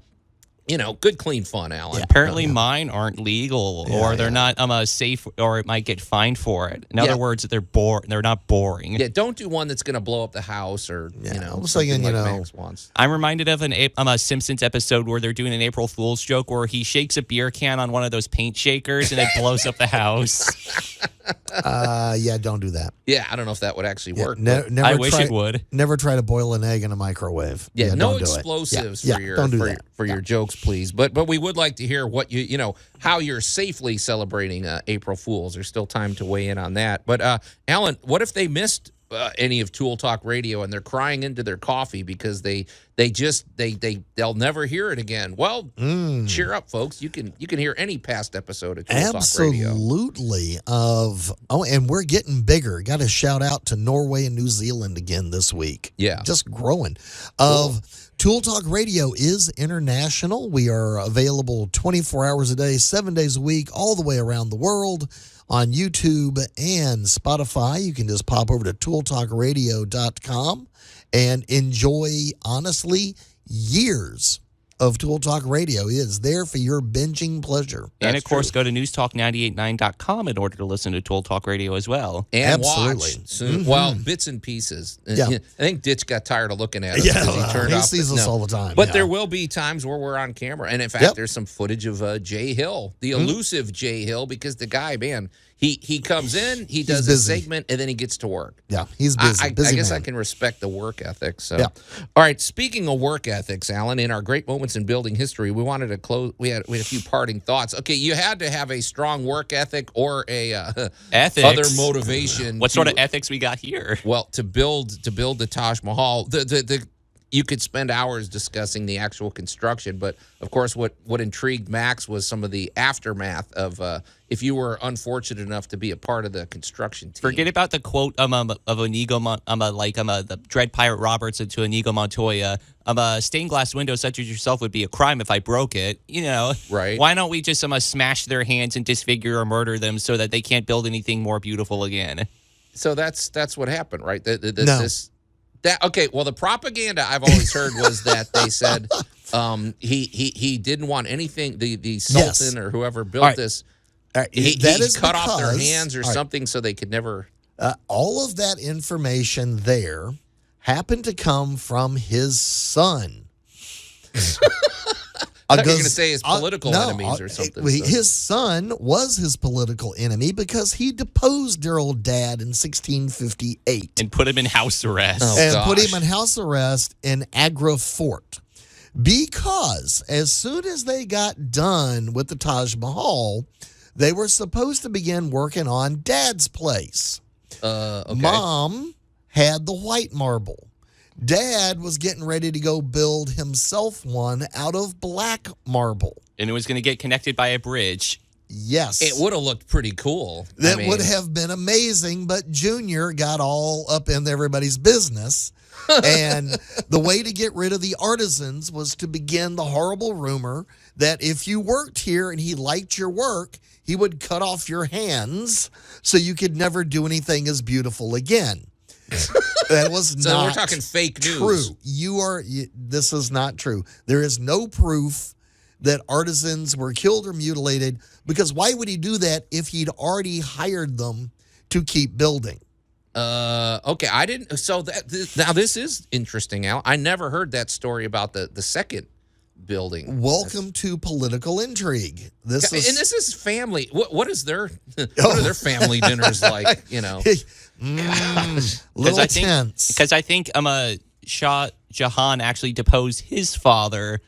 good clean fun, Alan. Apparently, mine aren't legal, or they're not safe, or it might get fined for it. In other words, they're not boring. Yeah, don't do one that's going to blow up the house, or I was something thinking, like Max wants. I'm reminded of a Simpsons episode where they're doing an April Fool's joke where he shakes a beer can on one of those paint shakers and it blows up the house. Don't do that. Yeah, I don't know if that would actually work. Never I wish it would. Never try to boil an egg in a microwave. Yeah, no don't do it. explosives Yeah, for your don't do that. for your jokes, please. But we would like to hear what how you're safely celebrating April Fools. There's still time to weigh in on that. But Alan, what if they missed any of Tool Talk Radio and they're crying into their coffee because they'll never hear it again? Well, cheer up, folks. You can hear any past episode of Tool Talk Radio. Absolutely. And we're getting bigger. Got to shout out to Norway and New Zealand again this week. Yeah, just growing. Tool Talk Radio is international. We are available 24 hours a day, 7 days a week, all the way around the world on YouTube and Spotify. You can just pop over to tooltalkradio.com and enjoy, honestly, years of Tool Talk Radio. It is there for your binging pleasure. And, of course, go to newstalk989.com in order to listen to Tool Talk Radio as well. And Absolutely. watch soon. Well, bits and pieces. Yeah. I think Ditch got tired of looking at us. Yeah, he sees us all the time. But there will be times where we're on camera. And, in fact, there's some footage of Jay Hill, the elusive Jay Hill, because the guy, man, he comes in, he does a segment, and then he gets to work. Yeah, he's busy. I guess I can respect the work ethic. So, all right, speaking of work ethics, Alan, in our great moments in building history, we wanted to close. We had a few parting thoughts. Okay, you had to have a strong work ethic or a ethics. other motivation. What sort of ethics we got here? Well, to build the Taj Mahal, you could spend hours discussing the actual construction, but of course, what intrigued Max was some of the aftermath of if you were unfortunate enough to be a part of the construction team. Forget about the quote of Inigo, the Dread Pirate Roberts to Inigo Montoya. Stained glass window such as yourself would be a crime if I broke it. Right? Why don't we just smash their hands and disfigure or murder them so that they can't build anything more beautiful again? So that's what happened, right? No. Well, the propaganda I've always heard was that they said he didn't want anything. The Sultan or whoever built this, he cut off their hands or something so they could never. All of that information there happened to come from his son. I thought you were going to say his political enemies or something. His son was his political enemy because he deposed their old dad in 1658. And put him in house arrest. Put him in house arrest in Agra Fort. Because as soon as they got done with the Taj Mahal, they were supposed to begin working on Dad's place. Okay. Mom had the white marble. Dad was getting ready to go build himself one out of black marble. And it was going to get connected by a bridge. Yes. It would have looked pretty cool. That would have been amazing, but Junior got all up in everybody's business. And the way to get rid of the artisans was to begin the horrible rumor that if you worked here and he liked your work, he would cut off your hands so you could never do anything as beautiful again. That was so not we're talking fake news. True. This is not true. There is no proof that artisans were killed or mutilated, because why would he do that if he'd already hired them to keep building? Okay, I didn't. So now this is interesting, Al. I never heard that story about the second building. Welcome to political intrigue. This is family. What is their what are their family dinners like? Little tense. Because I think Shah Jahan actually deposed his father,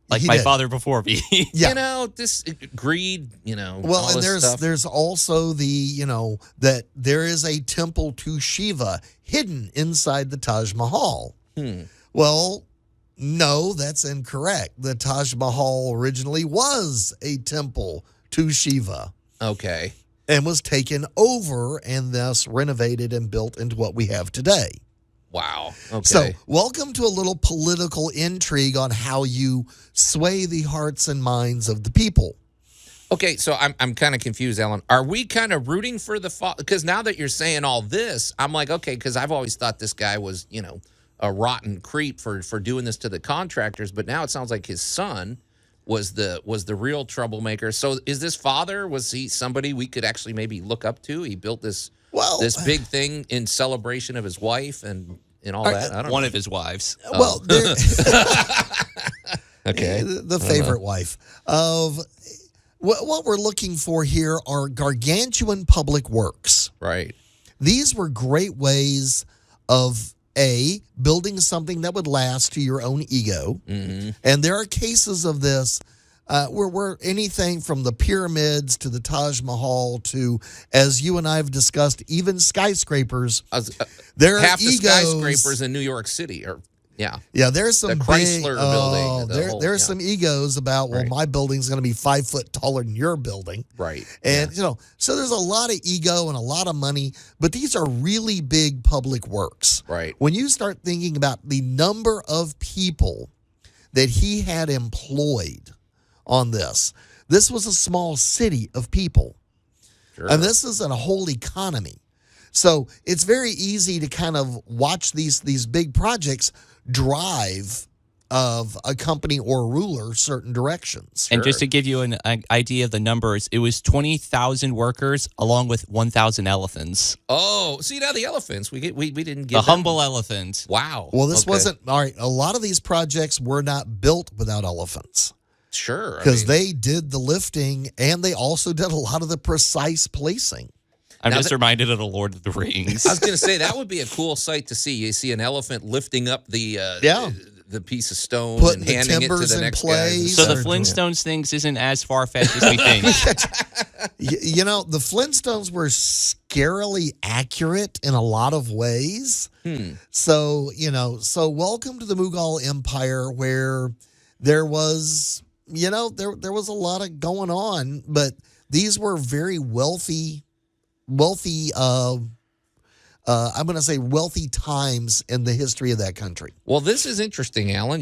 like my father before me. Yeah. This greed. Well, all and this stuff. there's also the that there is a temple to Shiva hidden inside the Taj Mahal. Well, no, that's incorrect. The Taj Mahal originally was a temple to Shiva. Okay. And was taken over and thus renovated and built into what we have today. Wow. Okay. So, welcome to a little political intrigue on how you sway the hearts and minds of the people. Okay, so I'm kind of confused, Alan. Are we kind of rooting for the fall? Because now that you're saying all this, I'm like, okay, because I've always thought this guy was, a rotten creep for doing this to the contractors, but now it sounds like his son was the real troublemaker. So is this father, was he somebody we could actually maybe look up to? He built this big thing in celebration of his wife and all that. I don't know. Of his wives. Well, okay. The favorite wife of what we're looking for here are gargantuan public works. Right. These were great ways of building something that would last to your own ego. Mm-hmm. And there are cases of this where anything from the pyramids to the Taj Mahal to, as you and I have discussed, even skyscrapers. There are half the egos. Skyscrapers in New York City are. Yeah, there's some the Chrysler building. There's some egos about, my building's going to be 5 foot taller than your building. Right. And, so there's a lot of ego and a lot of money, but these are really big public works. Right. When you start thinking about the number of people that he had employed on this was a small city of people. Sure. And this is a whole economy. So it's very easy to kind of watch these big projects drive of a company or ruler certain directions. And just to give you an idea of the numbers, it was 20,000 workers along with 1,000 elephants. Oh, see now the elephants we didn't get the humble elephant. Wow. Well, this wasn't all right. A lot of these projects were not built without elephants. Sure, because they did the lifting and they also did a lot of the precise placing. I'm just reminded of the Lord of the Rings. I was going to say that would be a cool sight to see. You see an elephant lifting up the piece of stone putting and handing it to the next guy. So the Flintstones things isn't as far-fetched as we think. The Flintstones were scarily accurate in a lot of ways. So, welcome to the Mughal Empire where there was, there was a lot of going on, but these were very wealthy, I'm going to say wealthy times in the history of that country. Well, this is interesting, Alan.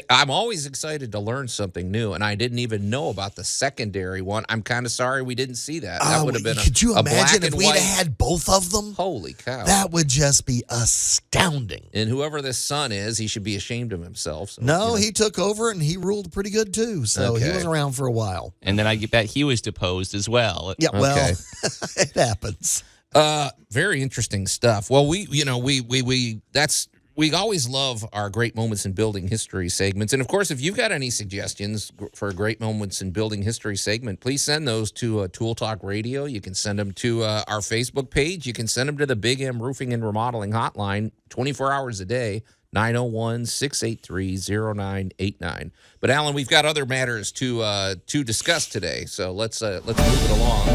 I'm always excited to learn something new, and I didn't even know about the secondary one. I'm kind of sorry we didn't see that. That would have been could you imagine if we'd white. had both of them? Holy cow. That would just be astounding. And whoever this son is, he should be ashamed of himself. So, he took over, and he ruled pretty good, too. So he was around for a while. And then I bet he was deposed as well. Yeah, well, it happens. Very interesting stuff. Well, we always love our Great Moments in Building History segments. And of course, if you've got any suggestions for Great Moments in Building History segment, please send those to Tool Talk Radio. You can send them to our Facebook page. You can send them to the Big M Roofing and Remodeling Hotline 24 hours a day, 901-683-0989. But Alan, we've got other matters to discuss today. So let's move it along.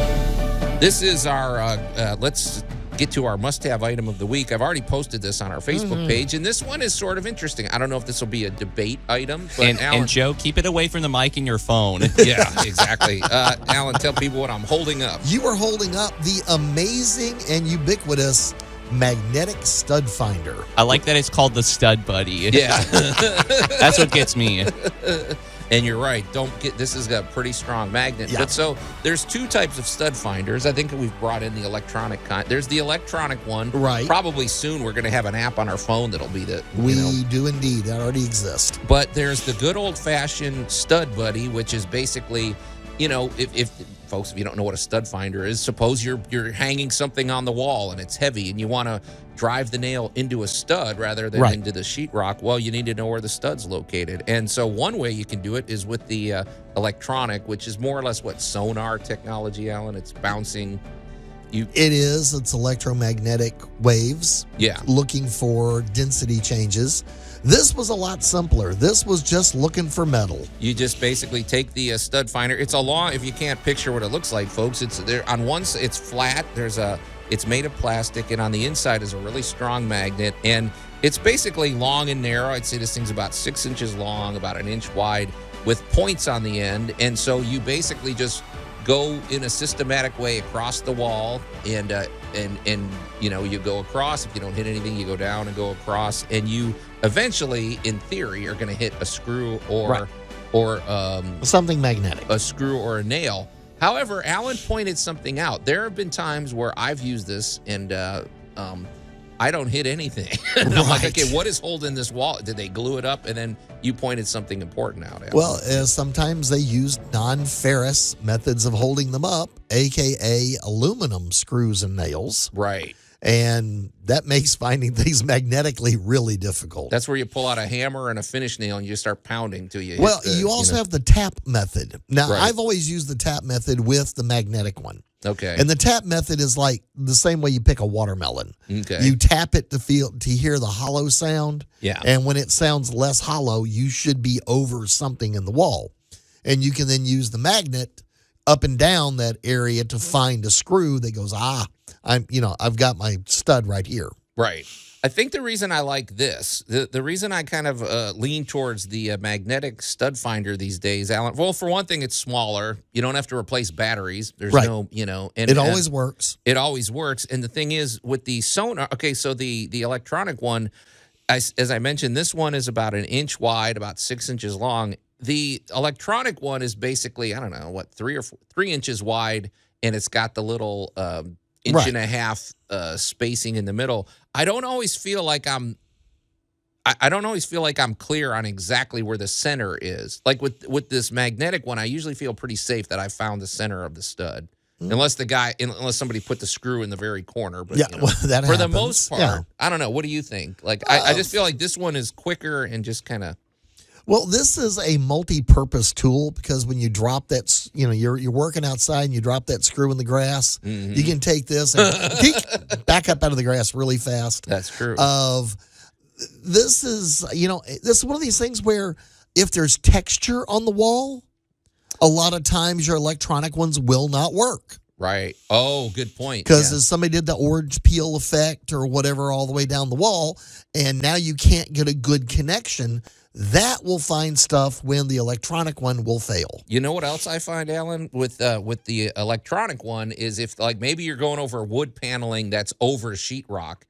This is our, let's get to our must-have item of the week. I've already posted this on our Facebook page, and this one is sort of interesting. I don't know if this will be a debate item. But Alan, and Joe, keep it away from the mic and your phone. Yeah, exactly. Alan, tell people what I'm holding up. You are holding up the amazing and ubiquitous magnetic stud finder. I like that it's called the Stud Buddy. Yeah. That's what gets me. And you're right. This is a pretty strong magnet. Yeah. But so there's two types of stud finders. I think we've brought in the electronic kind. There's the electronic one. Right. Probably soon we're going to have an app on our phone that'll be the. We do indeed. That already exists. But there's the good old fashioned Stud Buddy, which is basically, if folks, if you don't know what a stud finder is, suppose you're hanging something on the wall and it's heavy and you want to drive the nail into a stud rather than into the sheetrock. Well, you need to know where the stud's located. And so one way you can do it is with the electronic, which is more or less what sonar technology, Alan. It's bouncing. It's electromagnetic waves. Yeah. Looking for density changes. This was a lot simpler. This was just looking for metal. You just basically take the stud finder. It's a long, if you can't picture what it looks like, folks, it's there on one side, it's flat. It's made of plastic, and on the inside is a really strong magnet, and it's basically long and narrow. I'd say this thing's about 6 inches long, about an inch wide, with points on the end. And so you basically just go in a systematic way across the wall, and you go across. If you don't hit anything, you go down and go across, and you eventually, in theory, are going to hit a screw or something magnetic, a screw or a nail. However, Alan pointed something out. There have been times where I've used this, and I don't hit anything. And I'm like, okay, what is holding this wall? Did they glue it up? And then you pointed something important out. Alan. Well, sometimes they use non-ferrous methods of holding them up, a.k.a. aluminum screws and nails. Right. And that makes finding things magnetically really difficult. That's where you pull out a hammer and a finish nail and you just start pounding till you Well, hit the, you also have the tap method. Now, Right. I've always used the tap method with the magnetic one. Okay. And the tap method is like the same way you pick a watermelon. Okay. You tap it to hear the hollow sound. Yeah. And when it sounds less hollow, you should be over something in the wall. And you can then use the magnet up and down that area to find a screw that goes, I've got my stud right here. Right. I think the reason I like this, the reason I kind of lean towards the magnetic stud finder these days, Alan, well, for one thing, it's smaller. You don't have to replace batteries. There's Right. no, and It always works. It always works. And the thing is, with the sonar, okay, so the electronic one, as I mentioned, this one is about 1 inch wide, about 6 inches long. The electronic one is basically, I don't know, 3 inches wide, and it's got the little inch Right. and a half spacing in the middle. I don't always feel like I'm clear on exactly where the center is. Like with this magnetic one, I usually feel pretty safe that I found the center of the stud. Unless somebody put the screw in the very corner. But Yeah, well, that for the happens. most part, Yeah. I don't know. What do you think? Like, I just feel like this one is quicker and just kind of. Well, this is a multi-purpose tool because when you drop that, you're working outside and you drop that screw in the grass, you can take this and back up out of the grass really fast. That's true. This is one of these things where if there's texture on the wall, a lot of times your electronic ones will not work. Right. Oh, good point. Because Yeah. somebody did the orange peel effect or whatever all the way down the wall, and now you can't get a good connection. That will find stuff when the electronic one will fail. You know what else I find, Alan, with the electronic one is if like maybe you're going over wood paneling that's over sheetrock,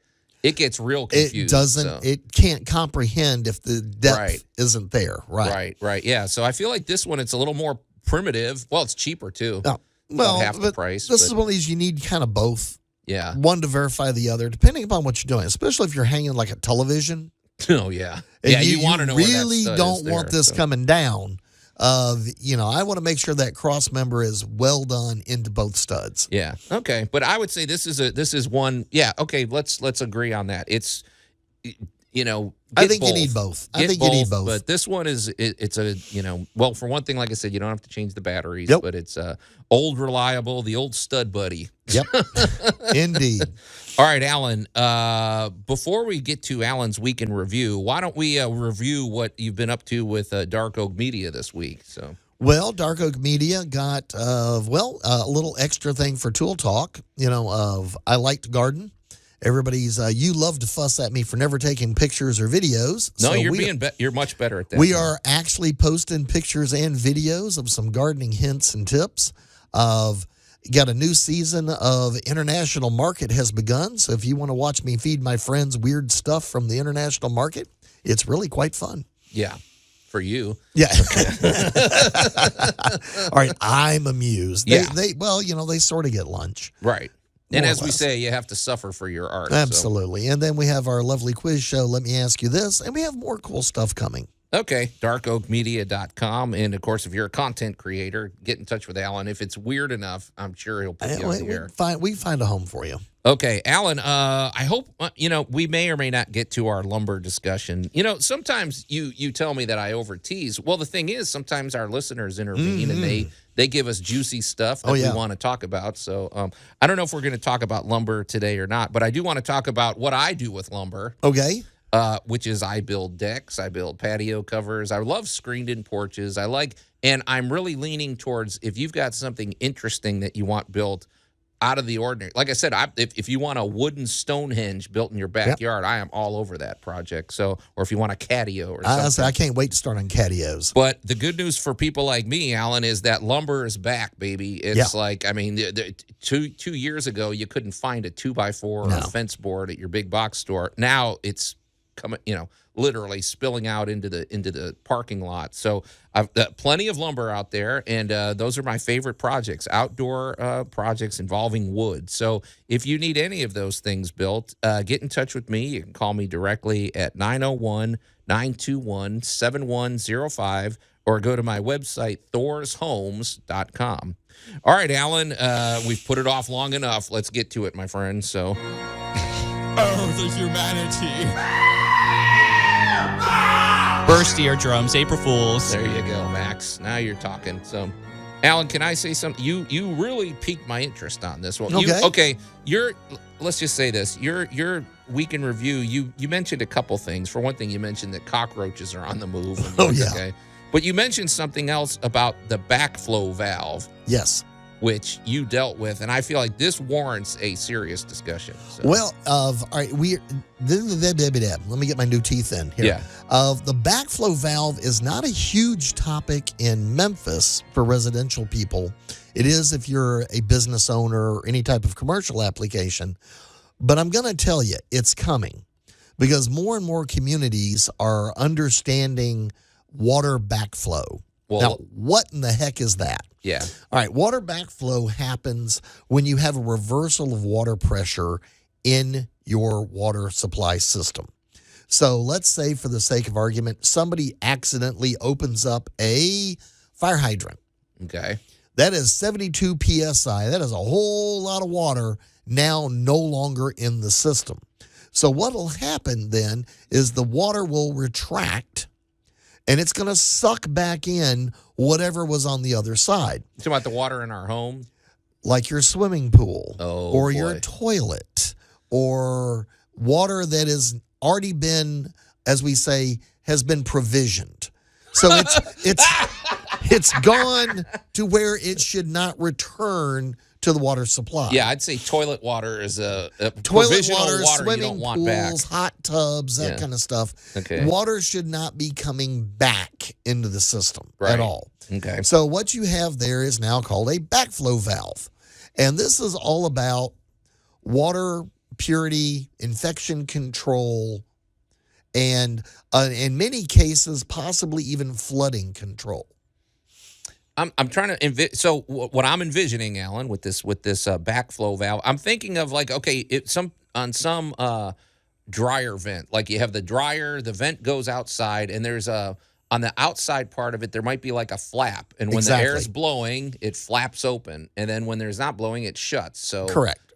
it gets real confused. It can't comprehend if the depth Right. isn't there. Right. Right. Yeah. So I feel like this one, it's a little more primitive. Well, it's cheaper too. Well, half the but price, This but- is one of these you need kind of both. Yeah. One to verify the other, depending upon what you're doing, especially if you're hanging like a television. Oh, yeah. And Yeah, you want to know where that really stud don't is there, want this so. coming down. I want to make sure that cross member is well done into both studs. Yeah. Okay. But I would say this is one. Yeah. Okay. Let's agree on that. It's, I think you need both. I think you need both. But this one it's a, well, for one thing, like I said, you don't have to change the batteries, Yep. but it's old, reliable, the old stud buddy. Yep. Indeed. All right, Alan, before we get to Alan's week in review, why don't we review what you've been up to with Dark Oak Media this week? So. Well, Dark Oak Media got, a little extra thing for Tool Talk, of I Like to Garden. Everybody's, you love to fuss at me for never taking pictures or videos. No, So you're much better at that. We are actually posting pictures and videos of some gardening hints and tips. Got a new season of International Market has begun. So if you want to watch me feed my friends weird stuff from the International Market, it's really quite fun. Yeah, for you. Yeah. All right, I'm amused. Yeah. They sort of get lunch. Right. And More or as we less. say, you have to suffer for your art. so. Absolutely. And then we have our lovely quiz show, Let Me Ask You This, and we have more cool stuff coming. Okay, darkoakmedia.com. And, of course, if you're a content creator, get in touch with Alan. If it's weird enough, I'm sure he'll put you on the air. We find a home for you. Okay, Alan, I hope, we may or may not get to our lumber discussion. Sometimes you tell me that I over-tease. Well, the thing is, sometimes our listeners intervene and they give us juicy stuff that we want to talk about. So I don't know if we're going to talk about lumber today or not, but I do want to talk about what I do with lumber. Okay. Which is I build decks, I build patio covers. I love screened-in porches. And I'm really leaning towards if you've got something interesting that you want built out of the ordinary. Like I said, if you want a wooden Stonehenge built in your backyard, I am all over that project. So, or if you want a catio or something. I can't wait to start on catios. But the good news for people like me, Alan, is that lumber is back, baby. It's like, 2 years ago, you couldn't find a 2x4 or a fence board at your big box store. Now it's coming, literally spilling out into the parking lot. So I've got plenty of lumber out there, and those are my favorite projects, outdoor projects involving wood. So if you need any of those things built, get in touch with me. You can call me directly at 901-921-7105 or go to my website, thorshomes.com. All right, Alan, we've put it off long enough. Let's get to it, my friend. So, Oh, the humanity. Burst eardrums, April Fools. there you go, Max. Now you're talking. So, Alan, can I say something? You really piqued my interest on this one. Okay. Let's just say this. Your week in review, you mentioned a couple things. For one thing, you mentioned that cockroaches are on the move. Yeah. But you mentioned something else about the backflow valve. Yes. Which you dealt with, and I feel like this warrants a serious discussion. So. Well, all right, let me get my new teeth in here. Yeah. The backflow valve is not a huge topic in Memphis for residential people. It is if you're a business owner or any type of commercial application. But I'm going to tell you, it's coming because more and more communities are understanding water backflow. Well, now, what in the heck is that? Yeah. All right, water backflow happens when you have a reversal of water pressure in your water supply system. So let's say, for the sake of argument, somebody accidentally opens up a fire hydrant. Okay. That is 72 PSI. That is a whole lot of water now no longer in the system. So what will happen then is the water will retract, and it's going to suck back in whatever was on the other side. You talking about the water in our home? Like your swimming pool or boy. your toilet or water that has already been, as we say, has been provisioned. So it's gone to where it should not return to the water supply. Yeah, I'd say toilet water is a Toilet provisional water, water you swimming don't want back. pools, hot tubs, that kind of stuff. Okay. Water should not be coming back into the system Right. at all. Okay. So what you have there is now called a backflow valve. And this is all about water purity, infection control, and in many cases, possibly even flooding control. I'm trying to so what I'm envisioning, Alan, with this backflow valve, I'm thinking of like, okay, on some dryer vent, like you have the dryer, the vent goes outside, and there's on the outside part of it, there might be like a flap, and when the air is blowing, it flaps open, and then when there's not blowing, it shuts. So correct.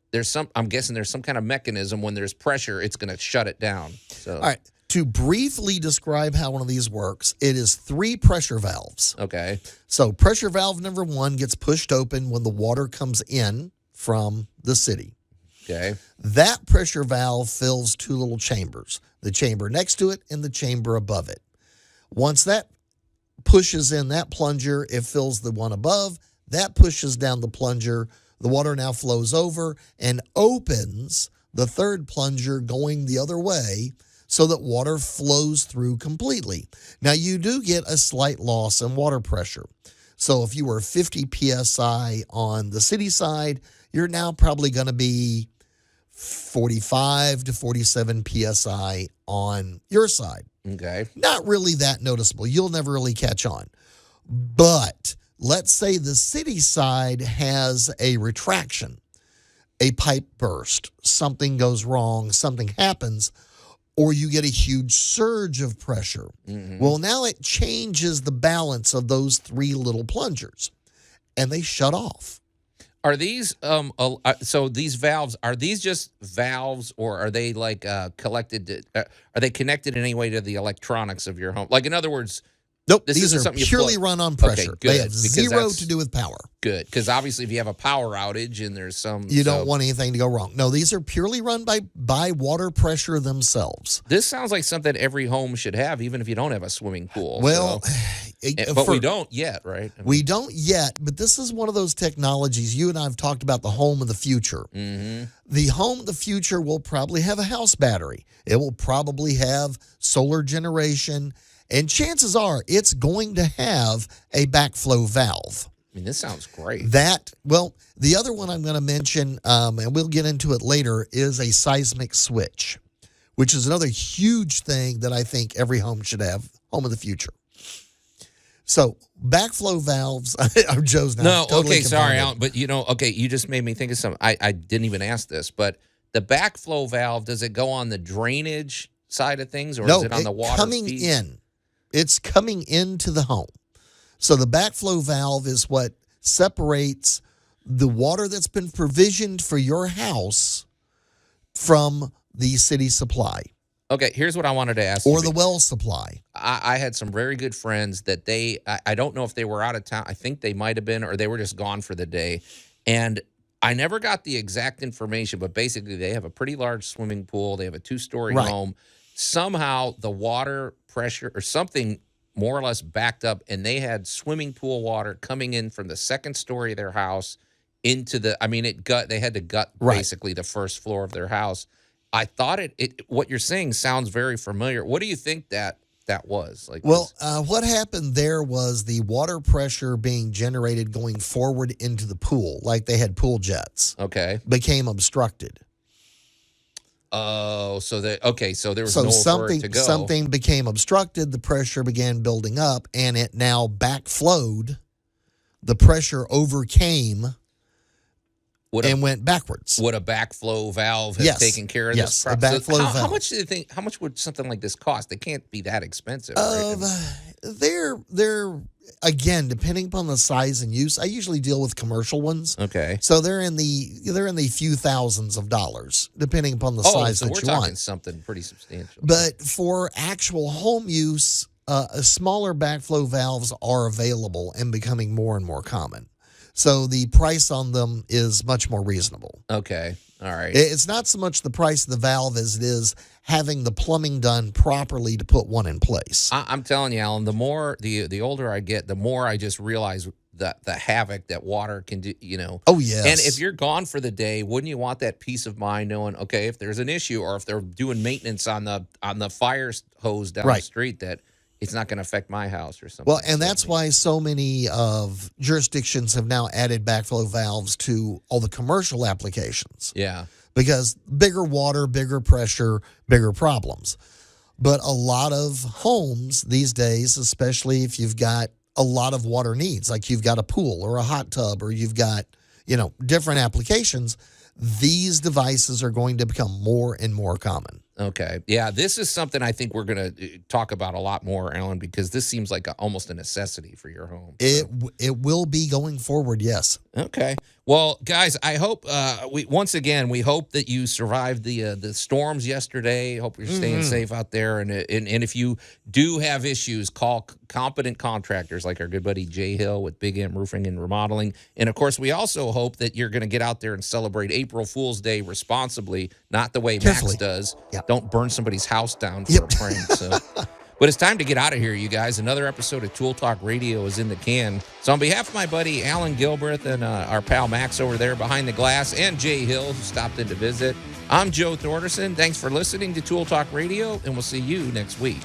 I'm guessing there's some kind of mechanism when there's pressure, it's going to shut it down. So all right. To briefly describe how one of these works, it is 3 pressure valves. Okay. So pressure valve number 1 gets pushed open when the water comes in from the city. Okay. That pressure valve fills 2 little chambers, the chamber next to it and the chamber above it. Once that pushes in that plunger, it fills the one above. That pushes down the plunger. The water now flows over and opens the 3rd plunger going the other way, so that water flows through completely. Now, you do get a slight loss in water pressure. So if you were 50 PSI on the city side, you're now probably going to be 45 to 47 PSI on your side. Okay. Not really that noticeable. You'll never really catch on. But let's say the city side has a retraction, a pipe burst, something goes wrong, something happens, or you get a huge surge of pressure. Mm-hmm. Well, now it changes the balance of those 3 little plungers, and they shut off. Are these so these valves, are these just valves, or are they like are they connected in any way to the electronics of your home? Like, in other words, nope, these are purely run on pressure. Okay, good, they have zero to do with power. Good, because obviously if you have a power outage and there's you don't want anything to go wrong. No, these are purely run by water pressure themselves. This sounds like something every home should have, even if you don't have a swimming pool. Well, but we don't yet, right? We don't yet, but this is one of those technologies. You and I have talked about the home of the future. Mm-hmm. The home of the future will probably have a house battery. It will probably have solar generation. And chances are it's going to have a backflow valve. I mean, this sounds great. The other one I'm going to mention, and we'll get into it later, is a seismic switch, which is another huge thing that I think every home should have, home of the future. So backflow valves, Joe's now No, totally okay, sorry, confounded. Alan, but you just made me think of something. I didn't even ask this, but the backflow valve, does it go on the drainage side of things, or No, is it on the water coming feed? in. It's coming into the home. So the backflow valve is what separates the water that's been provisioned for your house from the city supply Okay, here's what I wanted to ask or you. the well supply. I had some very good friends that I don't know if they were out of town. I think they might have been, or they were just gone for the day. And I never got the exact information, but basically they have a pretty large swimming pool. They have a 2-story Right. home. Somehow the water pressure or something more or less backed up, and they had swimming pool water coming in from the 2nd story of their house into they had to gut Right. basically the first floor of their house. I thought what you're saying sounds very familiar. What do you think that was? Well, what happened there was the water pressure being generated going forward into the pool, like they had pool jets, okay. became obstructed. Oh, so there was So nowhere for it to go. something became obstructed, the pressure began building up, and it now backflowed. The pressure overcame and went backwards. Would a backflow valve have taken care of Yes, this? a backflow How valve. much do you think? How much would something like this cost? It can't be that expensive. Of right? they're again depending upon the size and use. I usually deal with commercial ones. Okay. So they're in the few thousands of dollars depending upon the size so that we're you talking want. something pretty substantial. But for actual home use, smaller backflow valves are available and becoming more and more common. So the price on them is much more reasonable. Okay. All right. It's not so much the price of the valve as it is having the plumbing done properly to put one in place. I'm telling you, Alan, the older I get, the more I just realize the havoc that water can do, Oh, yes. And if you're gone for the day, wouldn't you want that peace of mind knowing, okay, if there's an issue or if they're doing maintenance on the fire hose down the Right. street, that it's not going to affect my house or something. Well, and that's why so many of jurisdictions have now added backflow valves to all the commercial applications. Yeah. Because bigger water, bigger pressure, bigger problems. But a lot of homes these days, especially if you've got a lot of water needs, like you've got a pool or a hot tub or you've got, different applications, these devices are going to become more and more common. Okay. Yeah, this is something I think we're going to talk about a lot more, Alan, because this seems like almost a necessity for your home. It will be going forward, yes. Okay. Well, guys, I hope we hope that you survived the storms yesterday. Hope you're staying safe out there, and if you do have issues, call competent contractors like our good buddy Jay Hill with Big M Roofing and Remodeling. And of course, we also hope that you're going to get out there and celebrate April Fool's Day responsibly, not the way Carefully. Max does. Yep. Don't burn somebody's house down for Yep. a prank. So. But it's time to get out of here, you guys. Another episode of Tool Talk Radio is in the can. So on behalf of my buddy Alan Gilbreth and our pal Max over there behind the glass and Jay Hill, who stopped in to visit, I'm Joe Thorderson. Thanks for listening to Tool Talk Radio, and we'll see you next week.